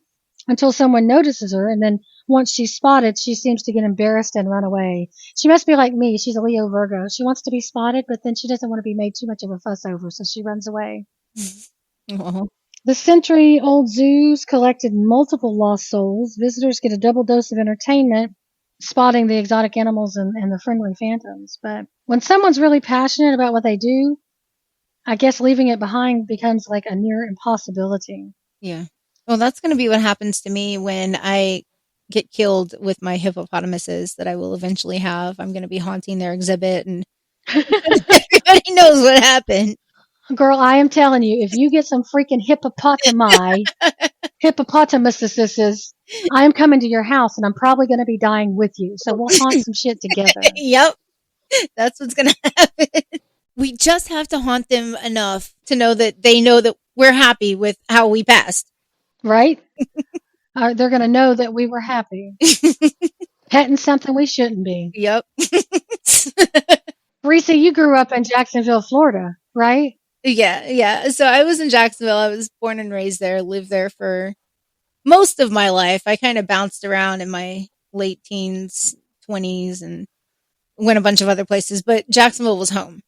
until someone notices her, and then once she's spotted, she seems to get embarrassed and run away. She must be like me. She's a Leo Virgo. She wants to be spotted, but then she doesn't want to be made too much of a fuss over, so she runs away. The century-old zoos collected multiple lost souls. Visitors get a double dose of entertainment, spotting the exotic animals and the friendly phantoms. But when someone's really passionate about what they do, I guess leaving it behind becomes like a near impossibility. Yeah. Well, that's going to be what happens to me when I get killed with my hippopotamuses that I will eventually have. I'm going to be haunting their exhibit, and everybody knows what happened. Girl, I am telling you, if you get some freaking hippopotamuses, I am coming to your house, and I'm probably going to be dying with you. So we'll haunt some shit together. Yep. That's what's going to happen. We just have to haunt them enough to know that they know that we're happy with how we passed. Right? They're going to know that we were happy. Petting something we shouldn't be. Yep. Reeci, you grew up in Jacksonville, Florida, right? Yeah. So I was in Jacksonville. I was born and raised there, lived there for most of my life. I kind of bounced around in my late teens, 20s, and went a bunch of other places, but Jacksonville was home.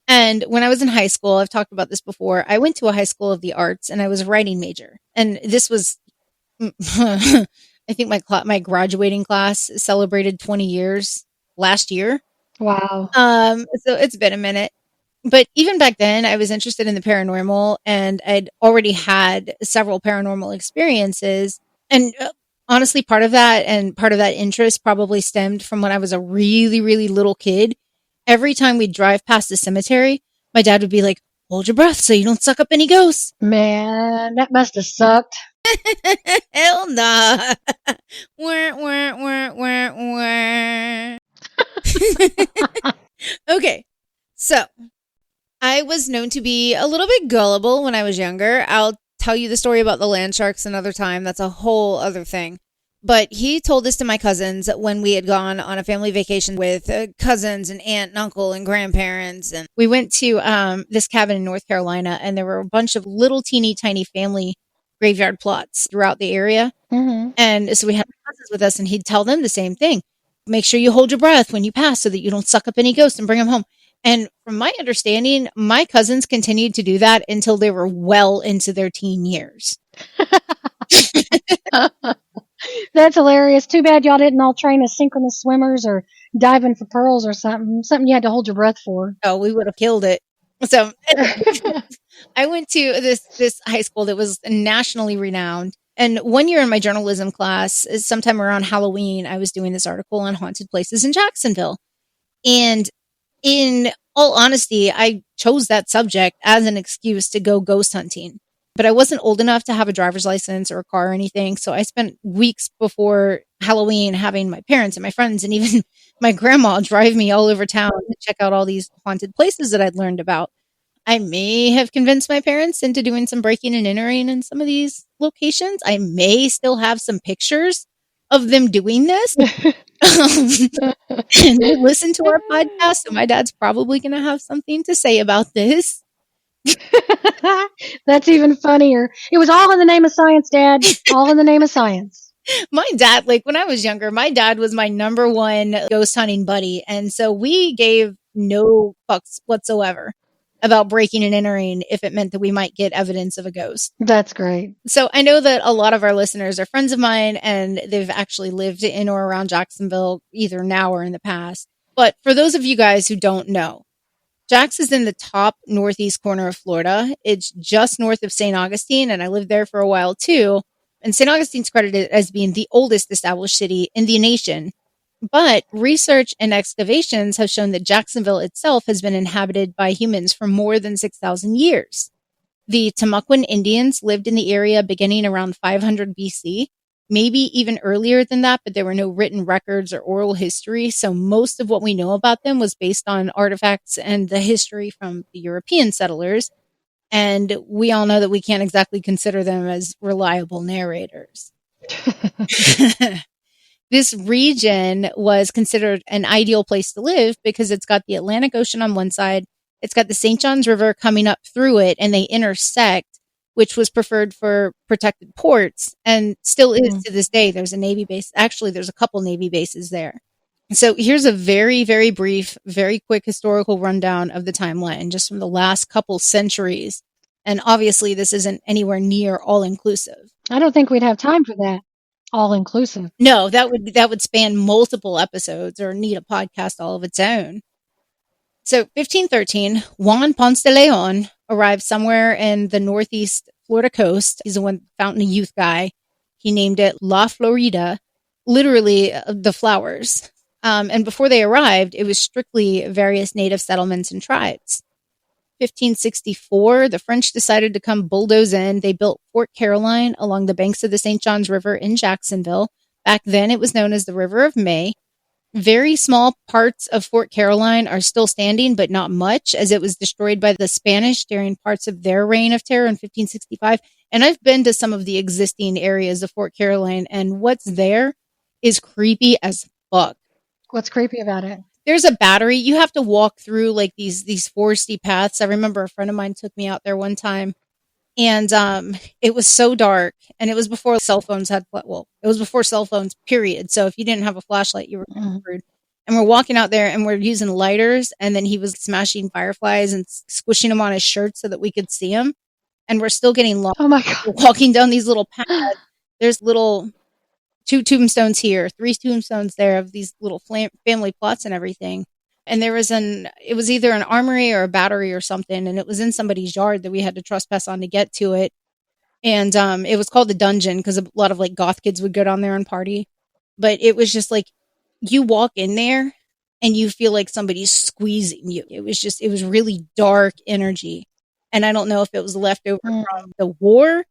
And when I was in high school, I've talked about this before, I went to a high school of the arts and I was a writing major. And this was, I think my graduating class celebrated 20 years last year. Wow. So it's been a minute. But even back then, I was interested in the paranormal and I'd already had several paranormal experiences. And honestly, part of that interest probably stemmed from when I was a really, really little kid. Every time we'd drive past the cemetery, my dad would be like, hold your breath so you don't suck up any ghosts. Man, that must have sucked. Hell nah. Wah, wah, wah, wah, wah. Okay, so I was known to be a little bit gullible when I was younger. I'll tell you the story about the land sharks another time. That's a whole other thing. But he told this to my cousins when we had gone on a family vacation with cousins and aunt and uncle and grandparents. And we went to this cabin in North Carolina, and there were a bunch of little teeny tiny family graveyard plots throughout the area. Mm-hmm. And so we had cousins with us, and he'd tell them the same thing. Make sure you hold your breath when you pass so that you don't suck up any ghosts and bring them home. And from my understanding, my cousins continued to do that until they were well into their teen years. That's hilarious. Too bad y'all didn't all train as synchronous swimmers or diving for pearls or something. Something you had to hold your breath for. Oh, we would have killed it. So I went to this high school that was nationally renowned. And one year in my journalism class, sometime around Halloween, I was doing this article on haunted places in Jacksonville. And in all honesty, I chose that subject as an excuse to go ghost hunting. But I wasn't old enough to have a driver's license or a car or anything. So I spent weeks before Halloween having my parents and my friends and even my grandma drive me all over town to check out all these haunted places that I'd learned about. I may have convinced my parents into doing some breaking and entering in some of these locations. I may still have some pictures of them doing this. And they listen to our podcast, so my dad's probably going to have something to say about this. That's even funnier. It was all in the name of science, Dad. All in the name of science. My dad, like when I was younger, my dad was my number one ghost hunting buddy. And so we gave no fucks whatsoever about breaking and entering if it meant that we might get evidence of a ghost. That's great. So I know that a lot of our listeners are friends of mine and they've actually lived in or around Jacksonville either now or in the past. But for those of you guys who don't know, Jax is in the top northeast corner of Florida. It's just north of St. Augustine, and I lived there for a while too. And St. Augustine's credited as being the oldest established city in the nation. But research and excavations have shown that Jacksonville itself has been inhabited by humans for more than 6,000 years. The Timucuan Indians lived in the area beginning around 500 BC, maybe even earlier than that, but there were no written records or oral history. So most of what we know about them was based on artifacts and the history from the European settlers. And we all know that we can't exactly consider them as reliable narrators. This region was considered an ideal place to live because it's got the Atlantic Ocean on one side, it's got the St. Johns River coming up through it, and they intersect, which was preferred for protected ports and still is to this day. There's a Navy base. Actually, there's a couple Navy bases there. So here's a very, very brief, very quick historical rundown of the timeline just from the last couple centuries. And obviously, this isn't anywhere near all inclusive. I don't think we'd have time for that. All inclusive. No, that would span multiple episodes or need a podcast all of its own. So 1513, Juan Ponce de Leon arrived somewhere in the northeast Florida coast. He's the one Fountain of Youth guy. He named it La Florida, literally the flowers. And before they arrived, it was strictly various native settlements and tribes. 1564, the French decided to come bulldoze in. They built Fort Caroline along the banks of the St. Johns River in Jacksonville. Back then, it was known as the River of May. Very small parts of Fort Caroline are still standing, but not much, as it was destroyed by the Spanish during parts of their reign of terror in 1565. And I've been to some of the existing areas of Fort Caroline, and what's there is creepy as fuck. What's creepy about it? There's a battery. You have to walk through like these foresty paths. I remember a friend of mine took me out there one time, and it was so dark, and it was before cell phones had, well, it was before cell phones, period. So if you didn't have a flashlight, you were screwed. And we're walking out there and we're using lighters, and then he was smashing fireflies and squishing them on his shirt so that we could see him. And we're still getting lost. Oh my God. We're walking down these little paths. There's little 2 tombstones here, 3 tombstones there of these little family plots and everything. And there was it was either an armory or a battery or something, and it was in somebody's yard that we had to trespass on to get to it. And it was called the dungeon because a lot of like goth kids would go down there and party. But it was just like, you walk in there and you feel like somebody's squeezing you. It was really dark energy. And I don't know if it was left over from the war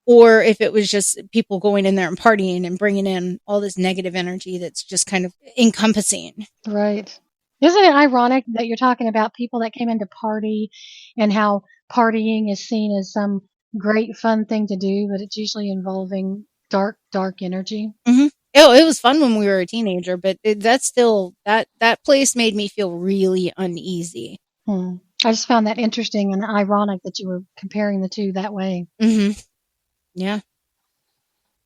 or if it was just people going in there and partying and bringing in all this negative energy that's just kind of encompassing. Right. Isn't it ironic that you're talking about people that came in to party and how partying is seen as some great fun thing to do, but it's usually involving dark energy? Mm-hmm. Oh, it was fun when we were a teenager, but that's still, that place made me feel really uneasy. I just found that interesting and ironic that you were comparing the two that way. Mm-hmm. Yeah.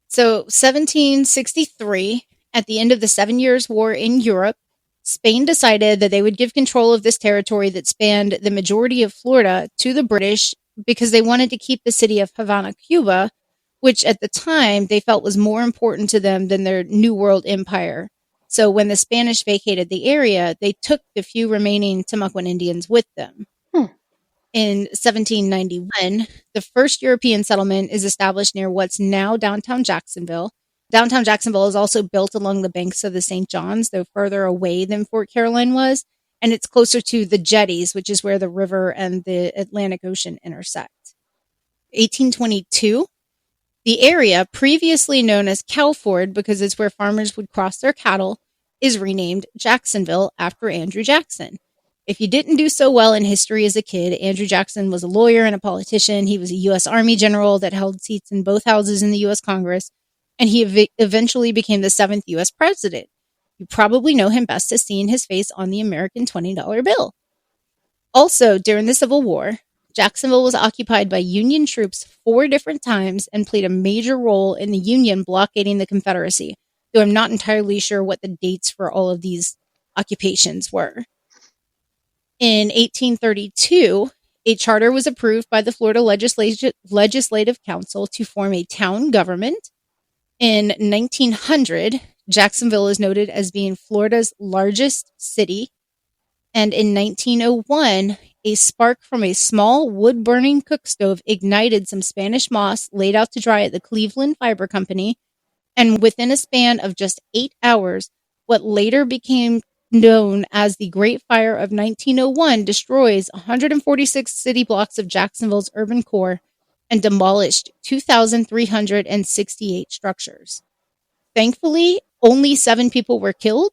So 1763, at the end of the 7 Years' War in Europe, Spain decided that they would give control of this territory that spanned the majority of Florida to the British because they wanted to keep the city of Havana, Cuba, which at the time they felt was more important to them than their New World empire. So when the Spanish vacated the area, they took the few remaining Timucuan Indians with them. In 1791, the first European settlement is established near what's now downtown Jacksonville. Downtown Jacksonville is also built along the banks of the St. Johns, though further away than Fort Caroline was, and it's closer to the jetties, which is where the river and the Atlantic Ocean intersect. 1822, the area, previously known as Calford because it's where farmers would cross their cattle, is renamed Jacksonville after Andrew Jackson. If you didn't do so well in history as a kid, Andrew Jackson was a lawyer and a politician. He was a U.S. Army general that held seats in both houses in the U.S. Congress, and he eventually became the 7th U.S. president. You probably know him best as seeing his face on the American $20 bill. Also, during the Civil War, Jacksonville was occupied by Union troops 4 different times and played a major role in the Union blockading the Confederacy, though I'm not entirely sure what the dates for all of these occupations were. In 1832, a charter was approved by the Florida Legislative Council to form a town government. In 1900, Jacksonville is noted as being Florida's largest city. And in 1901, a spark from a small wood-burning cook stove ignited some Spanish moss laid out to dry at the Cleveland Fiber Company. And within a span of just 8 hours, what later became known as the Great Fire of 1901 destroys 146 city blocks of Jacksonville's urban core and demolished 2,368 structures. Thankfully, only 7 people were killed,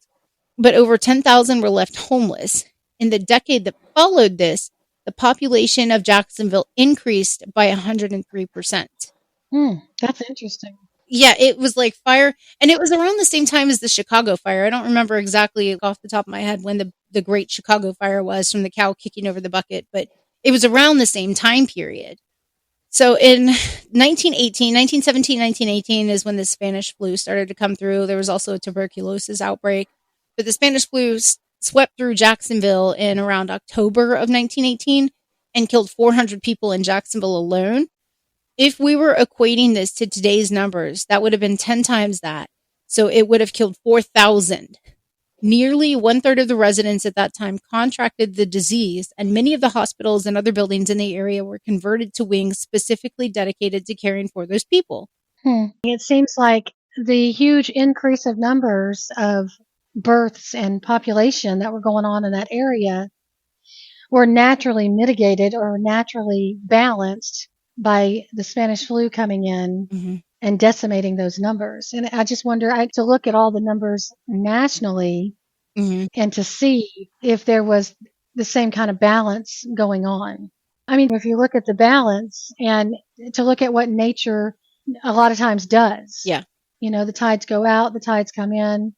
but over 10,000 were left homeless. In the decade that followed this, the population of Jacksonville increased by 103%. That's interesting. Yeah, it was like fire, and it was around the same time as the Chicago fire. I don't remember exactly off the top of my head when the Great Chicago Fire was from the cow kicking over the bucket, but it was around the same time period. So in 1917, 1918 is when the Spanish flu started to come through. There was also a tuberculosis outbreak, but the Spanish flu swept through Jacksonville in around October of 1918 and killed 400 people in Jacksonville alone. If we were equating this to today's numbers, that would have been 10 times that. So it would have killed 4,000. Nearly 1/3 of the residents at that time contracted the disease, and many of the hospitals and other buildings in the area were converted to wings specifically dedicated to caring for those people. It seems like the huge increase of numbers of births and population that were going on in that area were naturally mitigated or naturally balanced by the Spanish flu coming in and decimating those numbers. And I just wonder, to look at all the numbers nationally and to see if there was the same kind of balance going on. I mean, if you look at the balance and to look at what nature a lot of times does. Yeah. You know, the tides go out, the tides come in,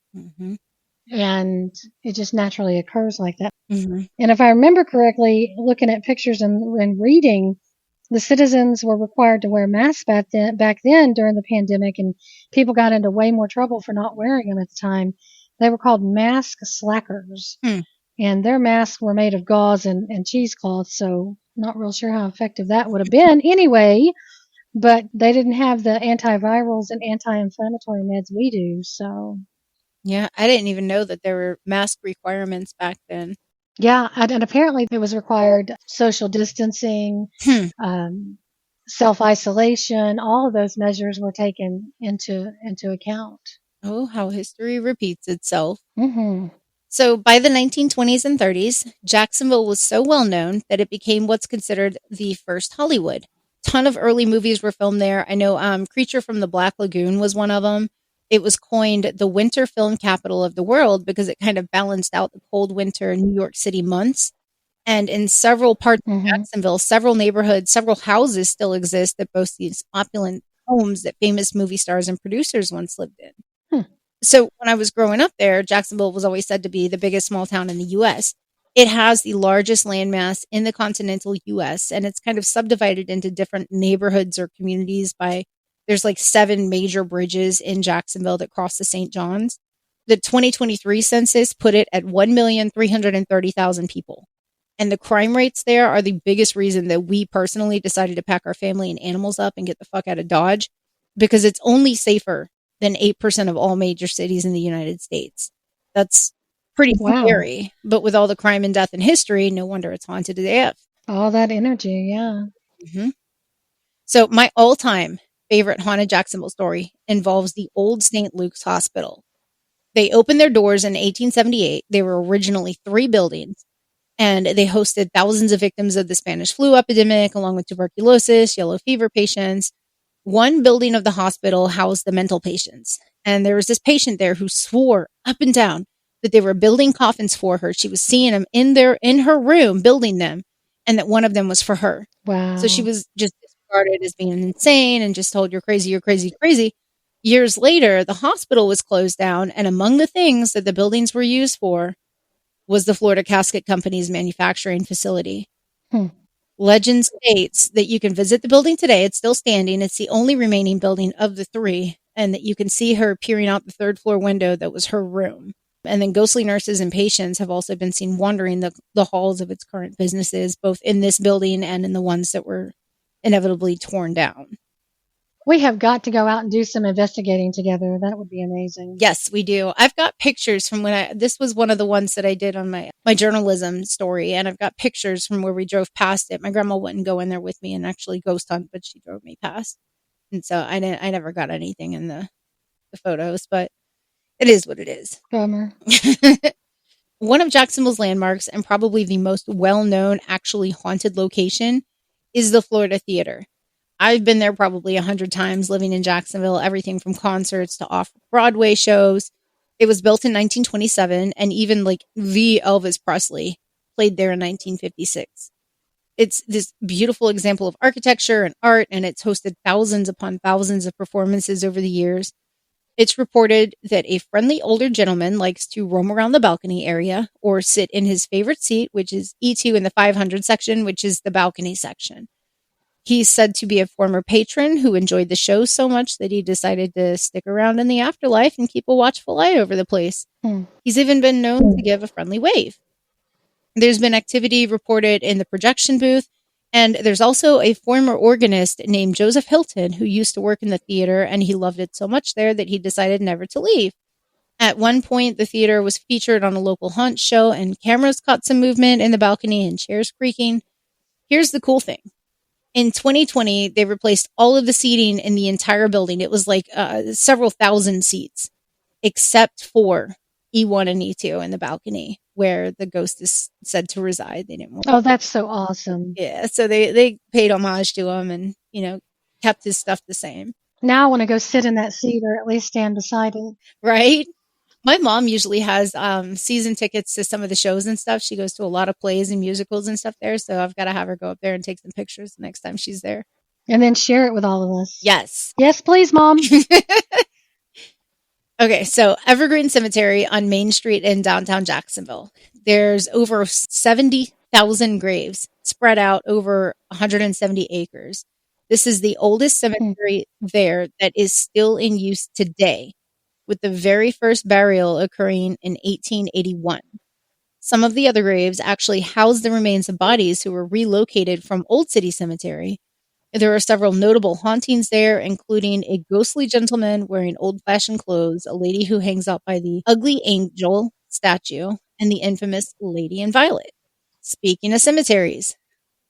and it just naturally occurs like that. And if I remember correctly, looking at pictures and reading, the citizens were required to wear masks back then during the pandemic, and people got into way more trouble for not wearing them at the time They were called mask slackers. Hmm. And their masks were made of gauze and cheesecloth, so not real sure how effective that would have been anyway. But they didn't have the antivirals and anti-inflammatory meds we do, so Yeah, I didn't even know that there were mask requirements back then. yeah, and apparently it was required social distancing, Hmm. um, self-isolation. All of those measures were taken into account. Oh, how history repeats itself. Hmm. So by the 1920s and 30s, Jacksonville was so well known that it became what's considered the first Hollywood. Ton of early movies were filmed there. I know Creature from the Black Lagoon was one of them. It was coined the winter film capital of the world because it kind of balanced out the cold winter New York City months. And in several parts of Hmm. Jacksonville, several neighborhoods, several houses still exist that boast these opulent homes that famous movie stars and producers once lived in. Hmm. So when I was growing up there, Jacksonville was always said to be the biggest small town in the US. It has the largest landmass in the continental US, and it's kind of subdivided into different neighborhoods or communities by there's like 7 major bridges in Jacksonville that cross the St. Johns. The 2023 census put it at 1,330,000 people. And the crime rates there are the biggest reason that we personally decided to pack our family and animals up and get the fuck out of Dodge, because it's only safer than 8% of all major cities in the United States. That's pretty Wow. scary. But with all the crime and death in history, no wonder it's haunted to AF. All that energy, yeah. Mm-hmm. So my all-time favorite haunted Jacksonville story involves the old St. Luke's Hospital. They opened their doors in 1878. They were originally 3 buildings, and they hosted thousands of victims of the Spanish flu epidemic, along with tuberculosis, yellow fever patients. One building of the hospital housed the mental patients. And there was this patient there who swore up and down that they were building coffins for her. She was seeing them in her room, building them, and that one of them was for her. So she Wow. was just disregarded as being insane and just told, you're crazy, you're crazy, you're crazy. Years later, the hospital was closed down. And among the things that the buildings were used for was the Florida Casket Company's manufacturing facility. Hmm. Legend states that you can visit the building today. It's still standing. It's the only remaining building of the 3, and that you can see her peering out the 3rd floor window that was her room. And then ghostly nurses and patients have also been seen wandering the halls of its current businesses, both in this building and in the ones that were inevitably torn down. We have got to go out and do some investigating together. That would be amazing. Yes, we do. I've got pictures from this was one of the ones that I did on my journalism story, and I've got pictures from where we drove past it. My grandma wouldn't go in there with me and actually ghost hunt, but she drove me past. And so I never got anything in the photos, but it is what it is. Bummer. One of Jacksonville's landmarks, and probably the most well-known actually haunted location, is the Florida Theater. I've been there probably 100 times living in Jacksonville, everything from concerts to off-Broadway shows. It was built in 1927, and even like the Elvis Presley played there in 1956. It's this beautiful example of architecture and art, and it's hosted thousands upon thousands of performances over the years. It's reported that a friendly older gentleman likes to roam around the balcony area or sit in his favorite seat, which is E2 in the 500 section, which is the balcony section. He's said to be a former patron who enjoyed the show so much that he decided to stick around in the afterlife and keep a watchful eye over the place. He's even been known to give a friendly wave. There's been activity reported in the projection booth, and there's also a former organist named Joseph Hilton who used to work in the theater, and he loved it so much there that he decided never to leave. At one point, the theater was featured on a local haunt show, and cameras caught some movement in the balcony and chairs creaking. Here's the cool thing. In 2020, they replaced all of the seating in the entire building. It was like several thousand seats, except for E1 and E2 in the balcony, where the ghost is said to reside. They didn't want. Oh, that's so awesome. Yeah, so they paid homage to him and, kept his stuff the same. Now I want to go sit in that seat or at least stand beside it. Right? My mom usually has season tickets to some of the shows and stuff. She goes to a lot of plays and musicals and stuff there. So I've got to have her go up there and take some pictures the next time she's there. And then share it with all of us. Yes. Yes, please, Mom. Okay, so Evergreen Cemetery on Main Street in downtown Jacksonville. There's over 70,000 graves spread out over 170 acres. This is the oldest cemetery there that is still in use today. with the very first burial occurring in 1881. Some of the other graves actually house the remains of bodies who were relocated from Old City Cemetery. There are several notable hauntings there, including a ghostly gentleman wearing old-fashioned clothes, a lady who hangs out by the ugly angel statue, and the infamous Lady in Violet. Speaking of cemeteries,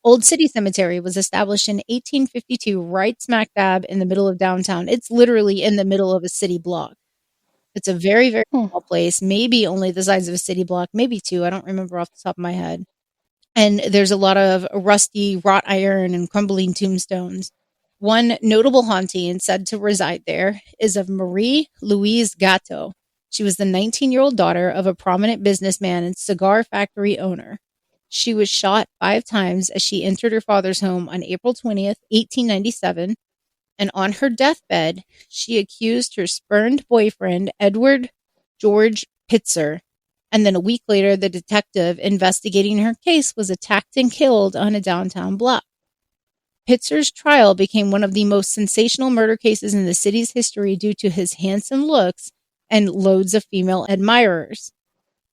Old City Cemetery was established in 1852, right smack dab in the middle of downtown. It's literally in the middle of a city block. It's a very, very small place, maybe only the size of a city block, maybe two. I don't remember off the top of my head. And there's a lot of rusty wrought iron and crumbling tombstones. One notable haunting said to reside there is of Marie Louise Gatto. She was the 19-year-old daughter of a prominent businessman and cigar factory owner. She was shot 5 times as she entered her father's home on April 20th, 1897. And on her deathbed, she accused her spurned boyfriend, Edward George Pitzer. And then a week later, the detective investigating her case was attacked and killed on a downtown block. Pitzer's trial became one of the most sensational murder cases in the city's history due to his handsome looks and loads of female admirers.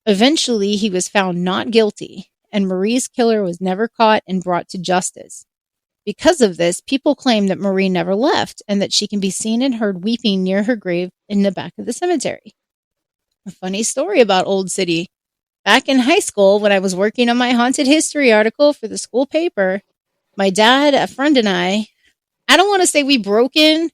Eventually, he was found not guilty, and Marie's killer was never caught and brought to justice. Because of this, people claim that Marie never left and that she can be seen and heard weeping near her grave in the back of the cemetery. A funny story about Old City. Back in high school, when I was working on my haunted history article for the school paper, my dad, a friend, and I don't want to say we broke in,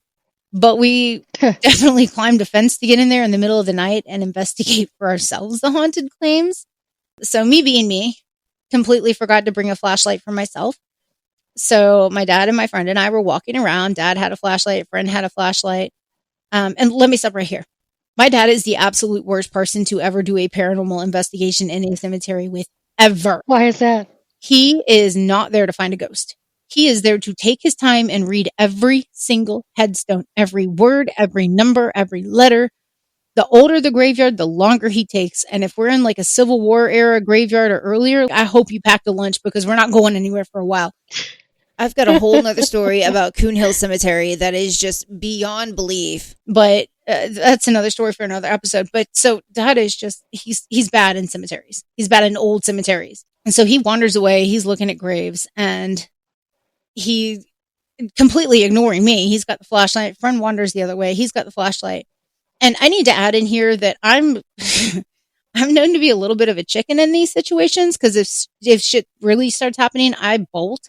but we definitely climbed a fence to get in there in the middle of the night and investigate for ourselves the haunted claims. So me being me, completely forgot to bring a flashlight for myself. So my dad and my friend and I were walking around. Dad had a flashlight, friend had a flashlight. And let me stop right here. My dad is the absolute worst person to ever do a paranormal investigation in a cemetery with, ever. Why is that? He is not there to find a ghost. He is there to take his time and read every single headstone, every word, every number, every letter. The older the graveyard, the longer he takes. And if we're in like a Civil War era graveyard or earlier, I hope you packed a lunch because we're not going anywhere for a while. I've got a whole nother story about Coon Hill Cemetery that is just beyond belief, but that's another story for another episode. But so Dad is just, he's bad in cemeteries. He's bad in old cemeteries. And so he wanders away. He's looking at graves and he completely ignoring me. He's got the flashlight. Friend wanders the other way. He's got the flashlight. And I need to add in here that I'm known to be a little bit of a chicken in these situations because if shit really starts happening, I bolt.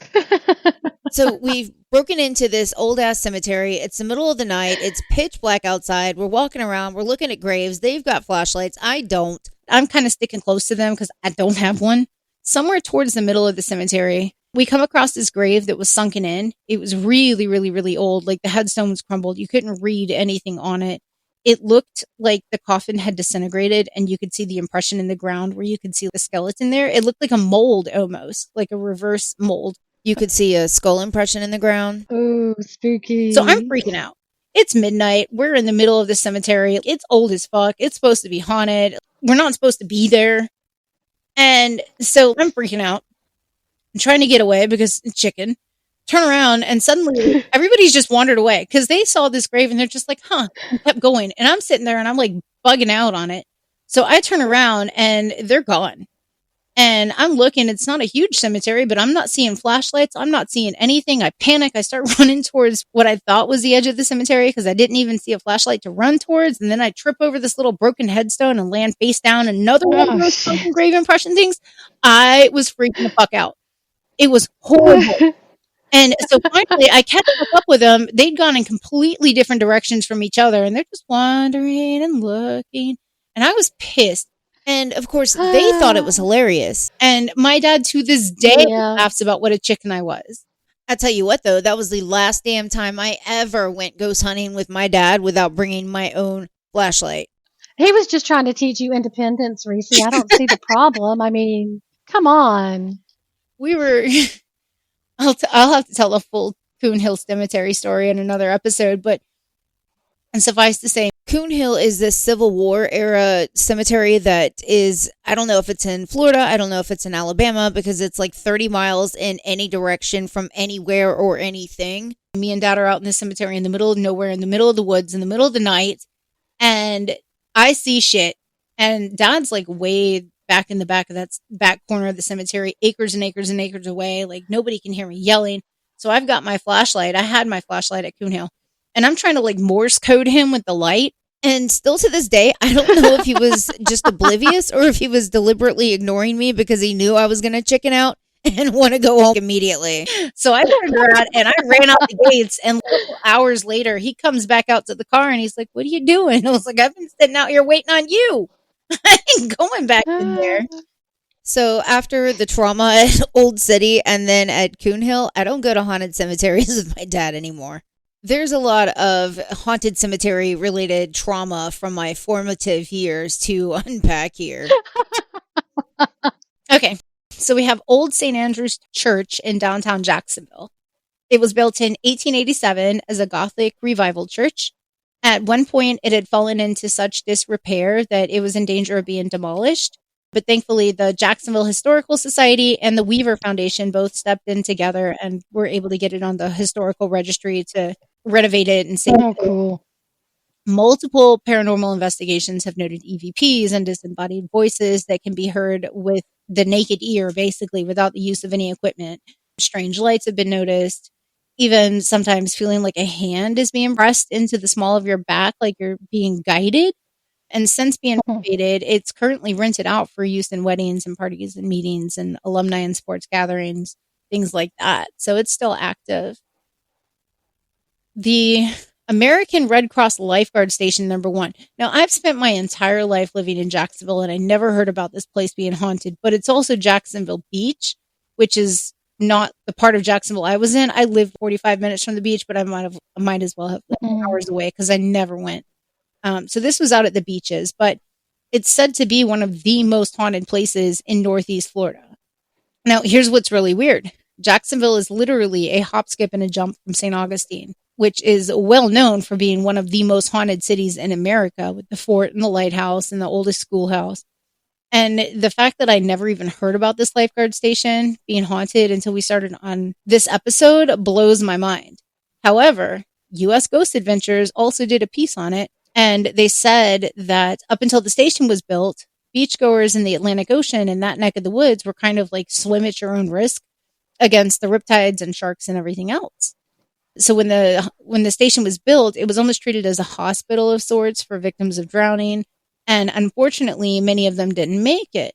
So we've broken into this old ass cemetery. It's the middle of the night. It's pitch black outside. We're walking around. We're looking at graves. They've got flashlights. I don't. I'm kind of sticking close to them because I don't have one. Somewhere towards the middle of the cemetery, we come across this grave that was sunken in. It was really, really, really old. Like the headstone was crumbled. You couldn't read anything on it. It looked like the coffin had disintegrated and you could see the impression in the ground where you could see the skeleton there. It looked like a mold almost, like a reverse mold. You could see a skull impression in the ground. Ooh, spooky. So I'm freaking out. It's midnight. We're in the middle of the cemetery. It's old as fuck. It's supposed to be haunted. We're not supposed to be there. And so I'm freaking out. I'm trying to get away because it's chicken. Turn around and suddenly everybody's just wandered away because they saw this grave and they're just like, huh, and kept going. And I'm sitting there and I'm like bugging out on it. So I turn around and they're gone. And I'm looking, it's not a huge cemetery, but I'm not seeing flashlights. I'm not seeing anything. I panic. I start running towards what I thought was the edge of the cemetery because I didn't even see a flashlight to run towards. And then I trip over this little broken headstone and land face down. Another one of those broken grave impression things. I was freaking the fuck out. It was horrible. And so finally, I catch up with them. They'd gone in completely different directions from each other, and they're just wandering and looking. And I was pissed. And of course, they thought it was hilarious. And my dad, to this day, laughs about what a chicken I was. I tell you what, though, that was the last damn time I ever went ghost hunting with my dad without bringing my own flashlight. He was just trying to teach you independence, Reeci. I don't see the problem. I mean, come on. We were... I'll have to tell a full Coon Hill Cemetery story in another episode, but and suffice to say, Coon Hill is this Civil War era cemetery that is, I don't know if it's in Florida, I don't know if it's in Alabama, because it's like 30 miles in any direction from anywhere or anything. Me and Dad are out in the cemetery in the middle of nowhere, in the middle of the woods, in the middle of the night, and I see shit. And Dad's like way back in the back of that back corner of the cemetery, acres and acres and acres away. Like nobody can hear me yelling. So I've got my flashlight. I had my flashlight at Coon Hill, and I'm trying to like Morse code him with the light. And still to this day, I don't know if he was just oblivious or if he was deliberately ignoring me because he knew I was going to chicken out and want to go home immediately. So I turned around and I ran out the gates. And hours later, he comes back out to the car and he's like, "What are you doing?" I was like, "I've been sitting out here waiting on you. I ain't going back in there." So after the trauma at Old City and then at Coon Hill, I don't go to haunted cemeteries with my dad anymore. There's a lot of haunted cemetery related trauma from my formative years to unpack here. Okay, so we have Old St. Andrew's Church in downtown Jacksonville. It was built in 1887 as a Gothic revival church. At one point, it had fallen into such disrepair that it was in danger of being demolished. But thankfully, the Jacksonville Historical Society and the Weaver Foundation both stepped in together and were able to get it on the historical registry to renovate it and save it. Oh, cool. Multiple paranormal investigations have noted EVPs and disembodied voices that can be heard with the naked ear, basically, without the use of any equipment. Strange lights have been noticed. Even sometimes feeling like a hand is being pressed into the small of your back, like you're being guided. And since being renovated, it's currently rented out for use in weddings and parties and meetings and alumni and sports gatherings, things like that. So it's still active. The American Red Cross Lifeguard Station #1. Now, I've spent my entire life living in Jacksonville, and I never heard about this place being haunted, but it's also Jacksonville Beach, which is not the part of Jacksonville I was in. I live 45 minutes from the beach, but I might as well have lived hours away because I never went. So this was out at the beaches, but it's said to be one of the most haunted places in Northeast Florida. Now, here's what's really weird. Jacksonville is literally a hop, skip, and a jump from St. Augustine, which is well known for being one of the most haunted cities in America with the fort and the lighthouse and the oldest schoolhouse. And the fact that I never even heard about this lifeguard station being haunted until we started on this episode blows my mind. However, U.S. Ghost Adventures also did a piece on it. And they said that up until the station was built, beachgoers in the Atlantic Ocean and that neck of the woods were kind of like swim at your own risk against the riptides and sharks and everything else. So when the station was built, it was almost treated as a hospital of sorts for victims of drowning. And unfortunately, many of them didn't make it.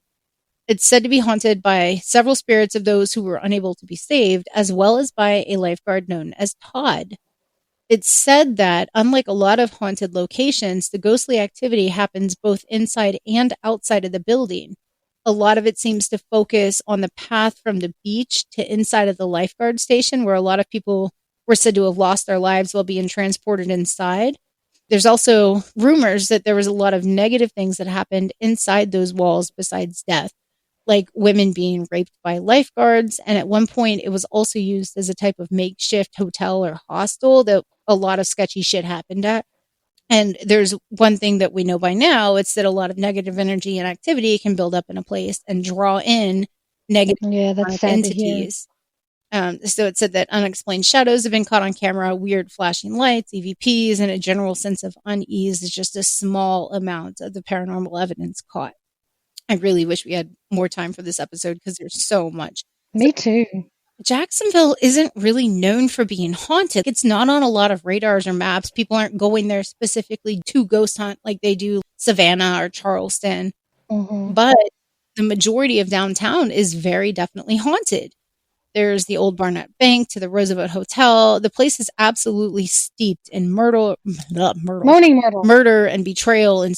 It's said to be haunted by several spirits of those who were unable to be saved, as well as by a lifeguard known as Todd. It's said that, unlike a lot of haunted locations, the ghostly activity happens both inside and outside of the building. A lot of it seems to focus on the path from the beach to inside of the lifeguard station, where a lot of people were said to have lost their lives while being transported inside. There's also rumors that there was a lot of negative things that happened inside those walls besides death, like women being raped by lifeguards. And at one point, it was also used as a type of makeshift hotel or hostel that a lot of sketchy shit happened at. And there's one thing that we know by now, it's that a lot of negative energy and activity can build up in a place and draw in negative entities. So it said that unexplained shadows have been caught on camera, weird flashing lights, EVPs, and a general sense of unease is just a small amount of the paranormal evidence caught. I really wish we had more time for this episode because there's so much. Me too. Jacksonville isn't really known for being haunted. It's not on a lot of radars or maps. People aren't going there specifically to ghost hunt like they do Savannah or Charleston. But the majority of downtown is very definitely haunted. There's the old Barnett Bank to the Roosevelt Hotel. The place is absolutely steeped in murder and betrayal and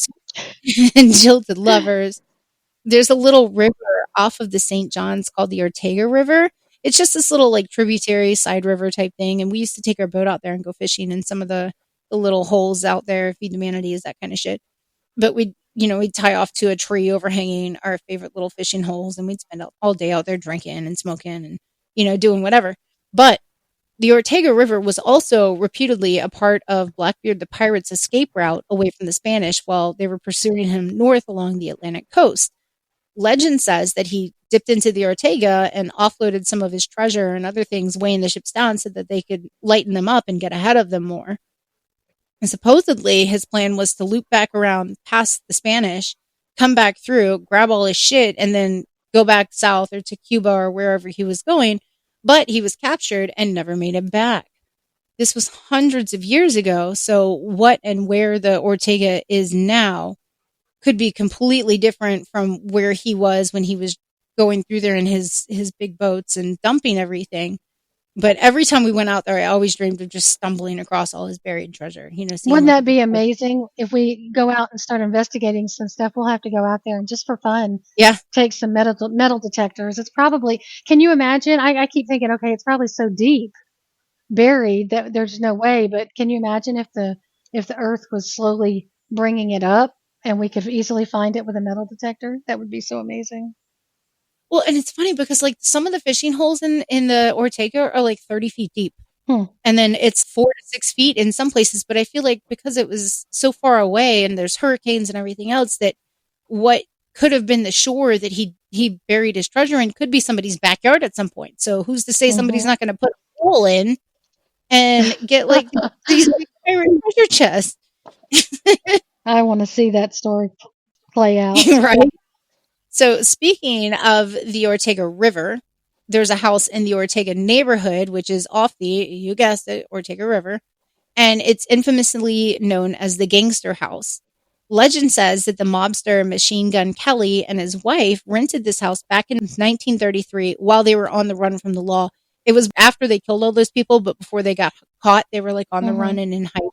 jilted lovers. There's a little river off of the St. John's called the Ortega River. It's just this little like tributary side river type thing. And we used to take our boat out there and go fishing in some of the little holes out there, feed the manatees, that kind of shit. But we'd tie off to a tree overhanging our favorite little fishing holes, and we'd spend all day out there drinking and smoking and, doing whatever. But the Ortega River was also reputedly a part of Blackbeard the pirate's escape route away from the Spanish while they were pursuing him north along the Atlantic coast. Legend says that he dipped into the Ortega and offloaded some of his treasure and other things weighing the ships down so that they could lighten them up and get ahead of them more. And supposedly his plan was to loop back around past the Spanish, come back through, grab all his shit, and then go back south or to Cuba or wherever he was going. But he was captured and never made it back. This was hundreds of years ago. So what and where the Ortega is now could be completely different from where he was when he was going through there in his big boats and dumping everything. But every time we went out there, I always dreamed of just stumbling across all his buried treasure. You know, seeing Wouldn't like that be amazing if we go out and start investigating some stuff? We'll have to go out there and just for fun, yeah, take some metal detectors. It's probably, can you imagine? I keep thinking, okay, it's probably so deep buried that there's no way. But can you imagine if the Earth was slowly bringing it up and we could easily find it with a metal detector? That would be so amazing. well, and it's funny because like some of the fishing holes in the Ortega are like 30 feet deep. And then it's 4 to 6 feet in some places. But I feel like because it was so far away and there's hurricanes and everything else, that what could have been the shore that he buried his treasure in could be somebody's backyard at some point. So who's to say somebody's not going to put a hole in and get like these pirate treasure chests? I want to see that story play out. Right. So speaking of the Ortega River, there's a house in the Ortega neighborhood, which is off the, you guessed it, Ortega River, and it's infamously known as the Gangster House. Legend says that the mobster Machine Gun Kelly and his wife rented this house back in 1933 while they were on the run from the law. It was after they killed all those people, but before they got caught, they were like on the run and in hiding.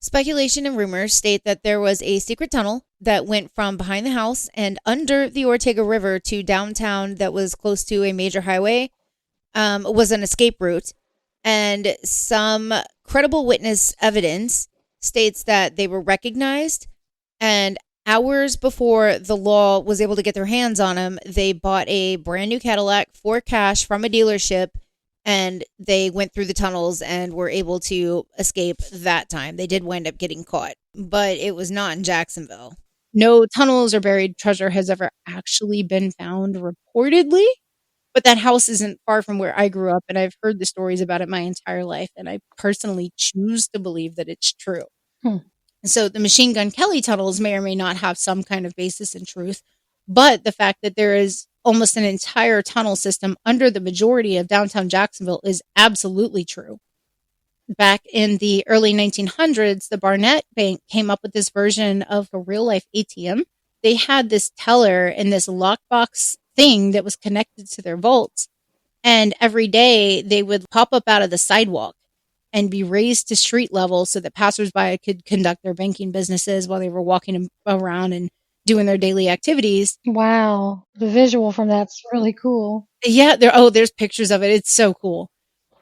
Speculation and rumors state that there was a secret tunnel that went from behind the house and under the Ortega River to downtown that was close to a major highway, was an escape route. And some credible witness evidence states that they were recognized, and hours before the law was able to get their hands on them, they bought a brand new Cadillac for cash from a dealership, and they went through the tunnels and were able to escape that time. They did wind up getting caught, but it was not in Jacksonville. No tunnels or buried treasure has ever actually been found reportedly, but that house isn't far from where I grew up, and I've heard the stories about it my entire life, and I personally choose to believe that it's true. So the Machine Gun Kelly tunnels may or may not have some kind of basis in truth, but the fact that there is almost an entire tunnel system under the majority of downtown Jacksonville is absolutely true. Back in the early 1900s, the Barnett Bank came up with this version of a real-life ATM. They had this teller in this lockbox thing that was connected to their vaults, and every day they would pop up out of the sidewalk and be raised to street level so that passersby could conduct their banking businesses while they were walking around and doing their daily activities. Wow. The visual from that's really cool. Yeah, there's pictures of it. It's so cool.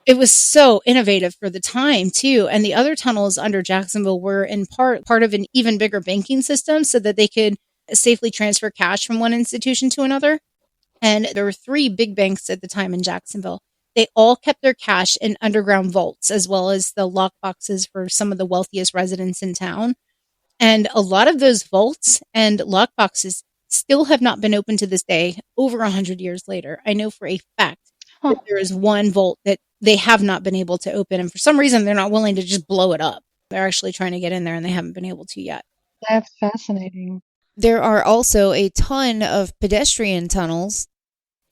It was so innovative for the time too. And the other tunnels under Jacksonville were in part of an even bigger banking system so that they could safely transfer cash from one institution to another. And there were 3 big banks at the time in Jacksonville. They all kept their cash in underground vaults, as well as the lock boxes for some of the wealthiest residents in town. And a lot of those vaults and lock boxes still have not been opened to this day, over 100 years later. I know for a fact that there is one vault that they have not been able to open. And for some reason, they're not willing to just blow it up. They're actually trying to get in there and they haven't been able to yet. That's fascinating. There are also a ton of pedestrian tunnels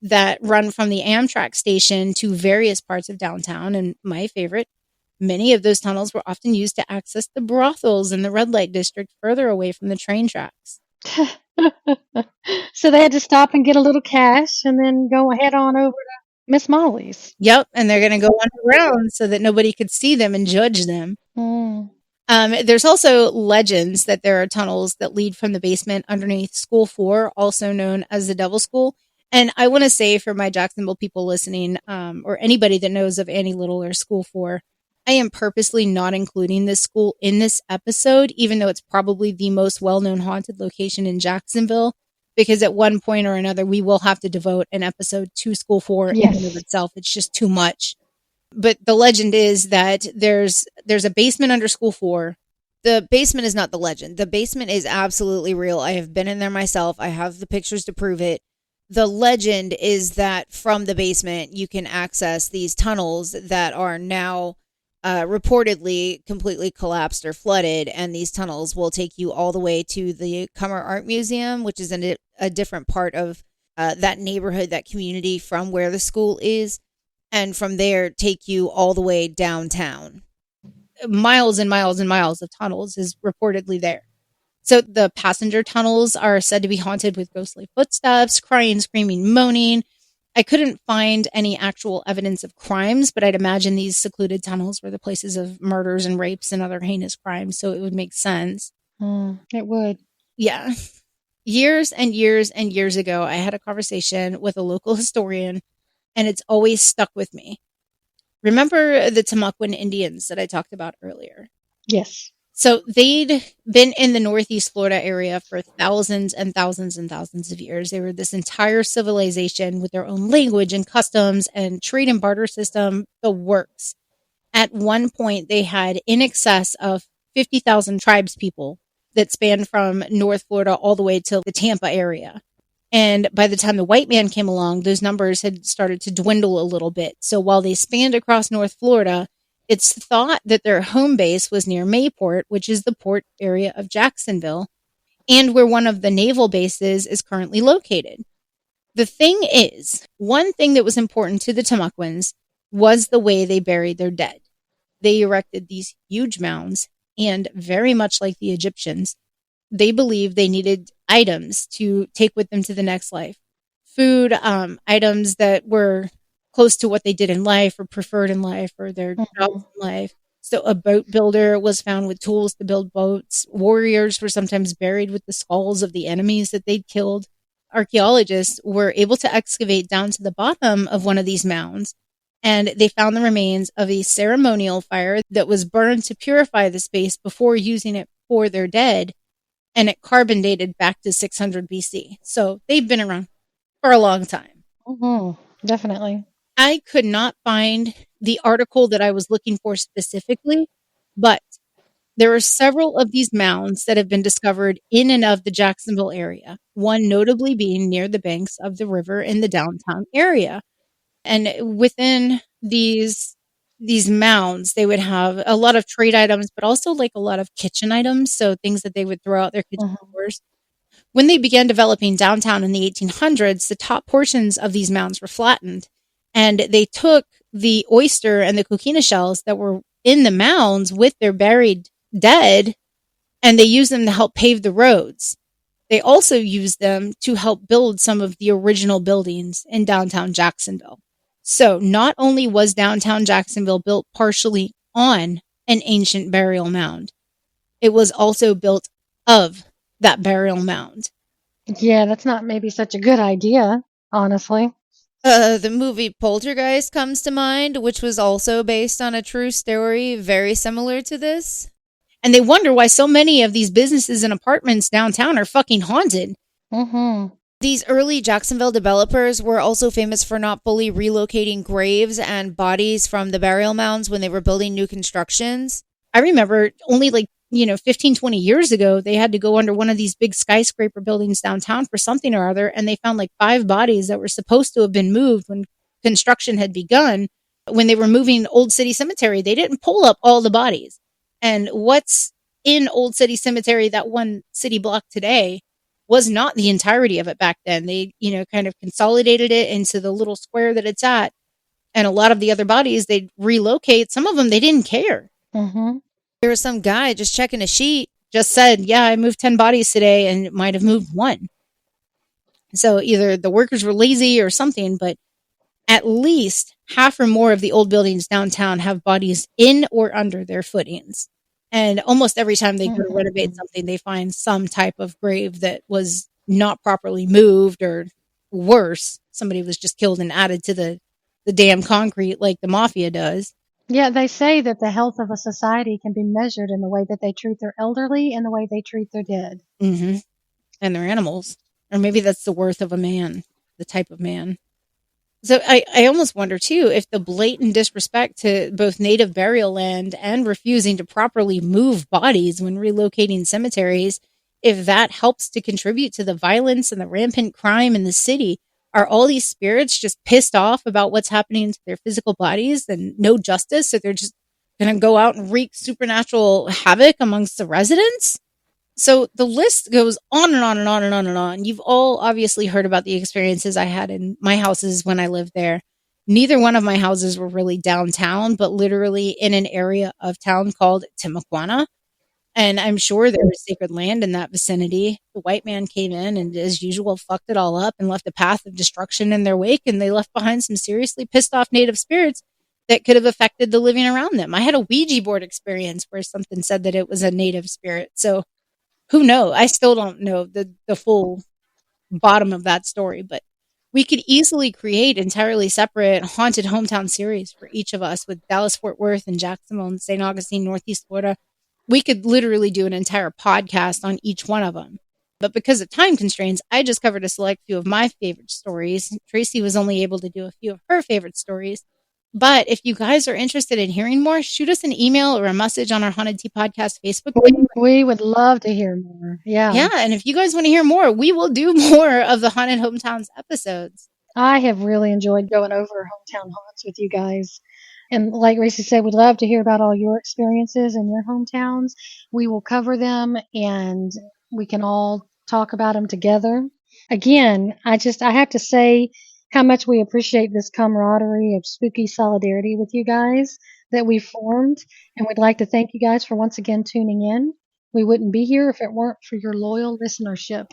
that run from the Amtrak station to various parts of downtown. And my favorite, many of those tunnels were often used to access the brothels in the red light district further away from the train tracks. So they had to stop and get a little cash and then go head on over to Miss Molly's. Yep. And they're going to go underground so that nobody could see them and judge them. There's also legends that there are tunnels that lead from the basement underneath School 4, also known as the Devil School. And I want to say for my Jacksonville people listening, or anybody that knows of Annie Little or School 4, I am purposely not including this school in this episode, even though it's probably the most well-known haunted location in Jacksonville, because at one point or another, we will have to devote an episode to School 4 in and of itself. It's just too much. But the legend is that there's a basement under School 4. The basement is not the legend. The basement is absolutely real. I have been in there myself. I have the pictures to prove it. The legend is that from the basement, you can access these tunnels that are now reportedly completely collapsed or flooded, and these tunnels will take you all the way to the Cummer Art Museum, which is in a different part of that neighborhood, that community from where the school is, and from there take you all the way downtown. Miles and miles and miles of tunnels is reportedly there. So the passenger tunnels are said to be haunted with ghostly footsteps, crying, screaming, moaning. I couldn't find any actual evidence of crimes, but I'd imagine these secluded tunnels were the places of murders and rapes and other heinous crimes, so it would make sense. It would. Yeah. Years and years and years ago, I had a conversation with a local historian, and it's always stuck with me. Remember the Timucuan Indians that I talked about earlier? Yes. So they'd been in the Northeast Florida area for thousands and thousands and thousands of years. They were this entire civilization with their own language and customs and trade and barter system, the works. At one point, they had in excess of 50,000 tribespeople that spanned from North Florida all the way to the Tampa area. And by the time the white man came along, those numbers had started to dwindle a little bit. So while they spanned across North Florida, it's thought that their home base was near Mayport, which is the port area of Jacksonville, and where one of the naval bases is currently located. The thing is, one thing that was important to the Timucuans was the way they buried their dead. They erected these huge mounds, and very much like the Egyptians, they believed they needed items to take with them to the next life. Food, items that were close to what they did in life or preferred in life or their jobs in life. So a boat builder was found with tools to build boats. Warriors were sometimes buried with the skulls of the enemies that they'd killed. Archaeologists were able to excavate down to the bottom of one of these mounds, and they found the remains of a ceremonial fire that was burned to purify the space before using it for their dead, and it carbon dated back to 600 BC. So they've been around for a long time. Definitely. I could not find the article that I was looking for specifically, but there are several of these mounds that have been discovered in and of the Jacksonville area, one notably being near the banks of the river in the downtown area. And within these mounds, they would have a lot of trade items, but also like a lot of kitchen items. So things that they would throw out their kitchen doors. When they began developing downtown in the 1800s, the top portions of these mounds were flattened. And they took the oyster and the coquina shells that were in the mounds with their buried dead, and they used them to help pave the roads. They also used them to help build some of the original buildings in downtown Jacksonville. So not only was downtown Jacksonville built partially on an ancient burial mound, it was also built of that burial mound. Yeah, that's not maybe such a good idea, honestly. The movie Poltergeist comes to mind, which was also based on a true story very similar to this. And they wonder why so many of these businesses and apartments downtown are fucking haunted. These early Jacksonville developers were also famous for not fully relocating graves and bodies from the burial mounds when they were building new constructions. I remember only 15, 20 years ago, they had to go under one of these big skyscraper buildings downtown for something or other, and they found 5 bodies that were supposed to have been moved when construction had begun. When they were moving Old City Cemetery, they didn't pull up all the bodies. And what's in Old City Cemetery, that one city block today, was not the entirety of it back then. They, kind of consolidated it into the little square that it's at. And a lot of the other bodies, they'd relocate. Some of them, they didn't care. There was some guy just checking a sheet, just said, yeah, I moved 10 bodies today, and it might have moved 1. So either the workers were lazy or something, but at least half or more of the old buildings downtown have bodies in or under their footings. And almost every time they go to renovate something, they find some type of grave that was not properly moved, or worse, somebody was just killed and added to the damn concrete like the mafia does. Yeah, they say that the health of a society can be measured in the way that they treat their elderly and the way they treat their dead. And their animals. Or maybe that's the worth of a man, the type of man. So I almost wonder, too, if the blatant disrespect to both native burial land and refusing to properly move bodies when relocating cemeteries, if that helps to contribute to the violence and the rampant crime in the city. Are all these spirits just pissed off about what's happening to their physical bodies and no justice? So they're just going to go out and wreak supernatural havoc amongst the residents. So the list goes on and on and on and on and on. You've all obviously heard about the experiences I had in my houses when I lived there. Neither one of my houses were really downtown, but literally in an area of town called Timuquana. And I'm sure there was sacred land in that vicinity. The white man came in and, as usual, fucked it all up and left a path of destruction in their wake. And they left behind some seriously pissed off native spirits that could have affected the living around them. I had a Ouija board experience where something said that it was a native spirit. So who knows? I still don't know the full bottom of that story, but we could easily create entirely separate haunted hometown series for each of us with Dallas, Fort Worth, and Jacksonville and St. Augustine, Northeast Florida. We could literally do an entire podcast on each one of them. But because of time constraints, I just covered a select few of my favorite stories. Tracy was only able to do a few of her favorite stories. But if you guys are interested in hearing more, shoot us an email or a message on our Haunted Tea Podcast Facebook page. We would love to hear more. Yeah, and if you guys want to hear more, we will do more of the Haunted Hometowns episodes. I have really enjoyed going over hometown haunts with you guys. And like Reeci said, we'd love to hear about all your experiences in your hometowns. We will cover them and we can all talk about them together. Again, I have to say how much we appreciate this camaraderie of spooky solidarity with you guys that we've formed. And we'd like to thank you guys for once again tuning in. We wouldn't be here if it weren't for your loyal listenership.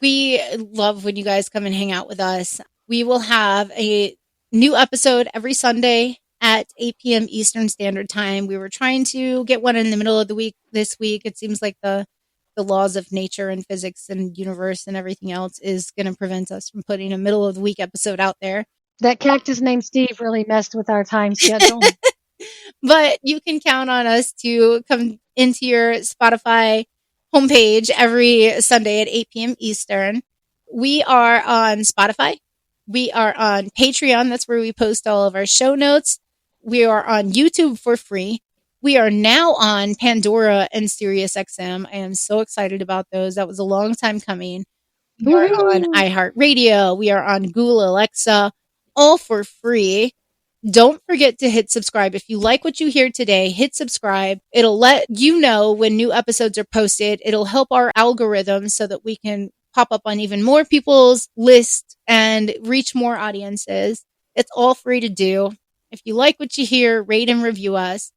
We love when you guys come and hang out with us. We will have a new episode every Sunday at 8 p.m. Eastern Standard Time. We were trying to get one in the middle of the week this week. It seems like the laws of nature and physics and universe and everything else is going to prevent us from putting a middle of the week episode out there. That cactus named Steve really messed with our time schedule. But you can count on us to come into your Spotify homepage every Sunday at 8 p.m. Eastern. We are on Spotify. We are on Patreon. That's where we post all of our show notes. We are on YouTube for free. We are now on Pandora and SiriusXM. I am so excited about those. That was a long time coming. We are on iHeartRadio. We are on Google Alexa, all for free. Don't forget to hit subscribe. If you like what you hear today, hit subscribe. It'll let you know when new episodes are posted. It'll help our algorithm so that we can pop up on even more people's list and reach more audiences. It's all free to do. If you like what you hear, rate and review us.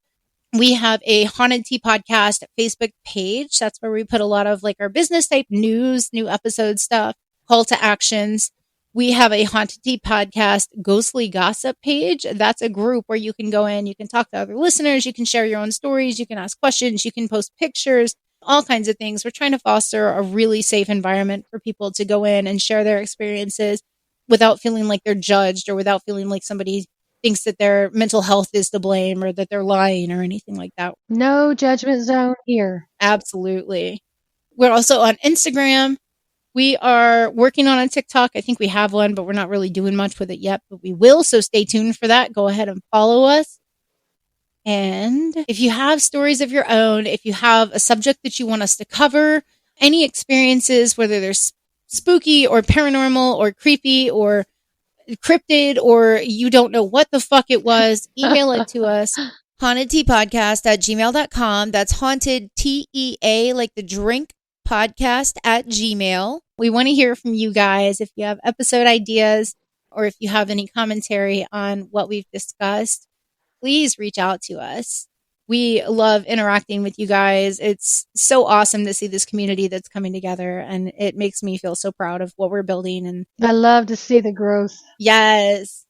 We have a Haunted Tea Podcast Facebook page. That's where we put a lot of like our business type news, new episode stuff, call to actions. We have a Haunted Tea Podcast Ghostly Gossip page. That's a group where you can go in, you can talk to other listeners, you can share your own stories, you can ask questions, you can post pictures, all kinds of things. We're trying to foster a really safe environment for people to go in and share their experiences without feeling like they're judged or without feeling like somebody thinks that their mental health is to blame or that they're lying or anything like that. No judgment zone here. Absolutely. We're also on Instagram. We are working on a TikTok. I think we have one, but we're not really doing much with it yet, but we will. So stay tuned for that. Go ahead and follow us. And if you have stories of your own, if you have a subject that you want us to cover, any experiences, whether they're spooky or paranormal or creepy or cryptid or you don't know what the fuck it was, email it to us. hauntedteapodcast@gmail.com. That's haunted TEA, like the drink, podcast @gmail. We want to hear from you guys. If you have episode ideas or if you have any commentary on what we've discussed, please reach out to us. We love interacting with you guys. It's so awesome to see this community that's coming together, and it makes me feel so proud of what we're building. And I love to see the growth. Yes.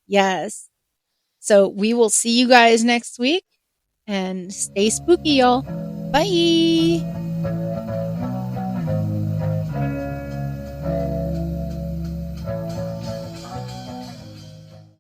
So we will see you guys next week, and stay spooky, y'all. Bye.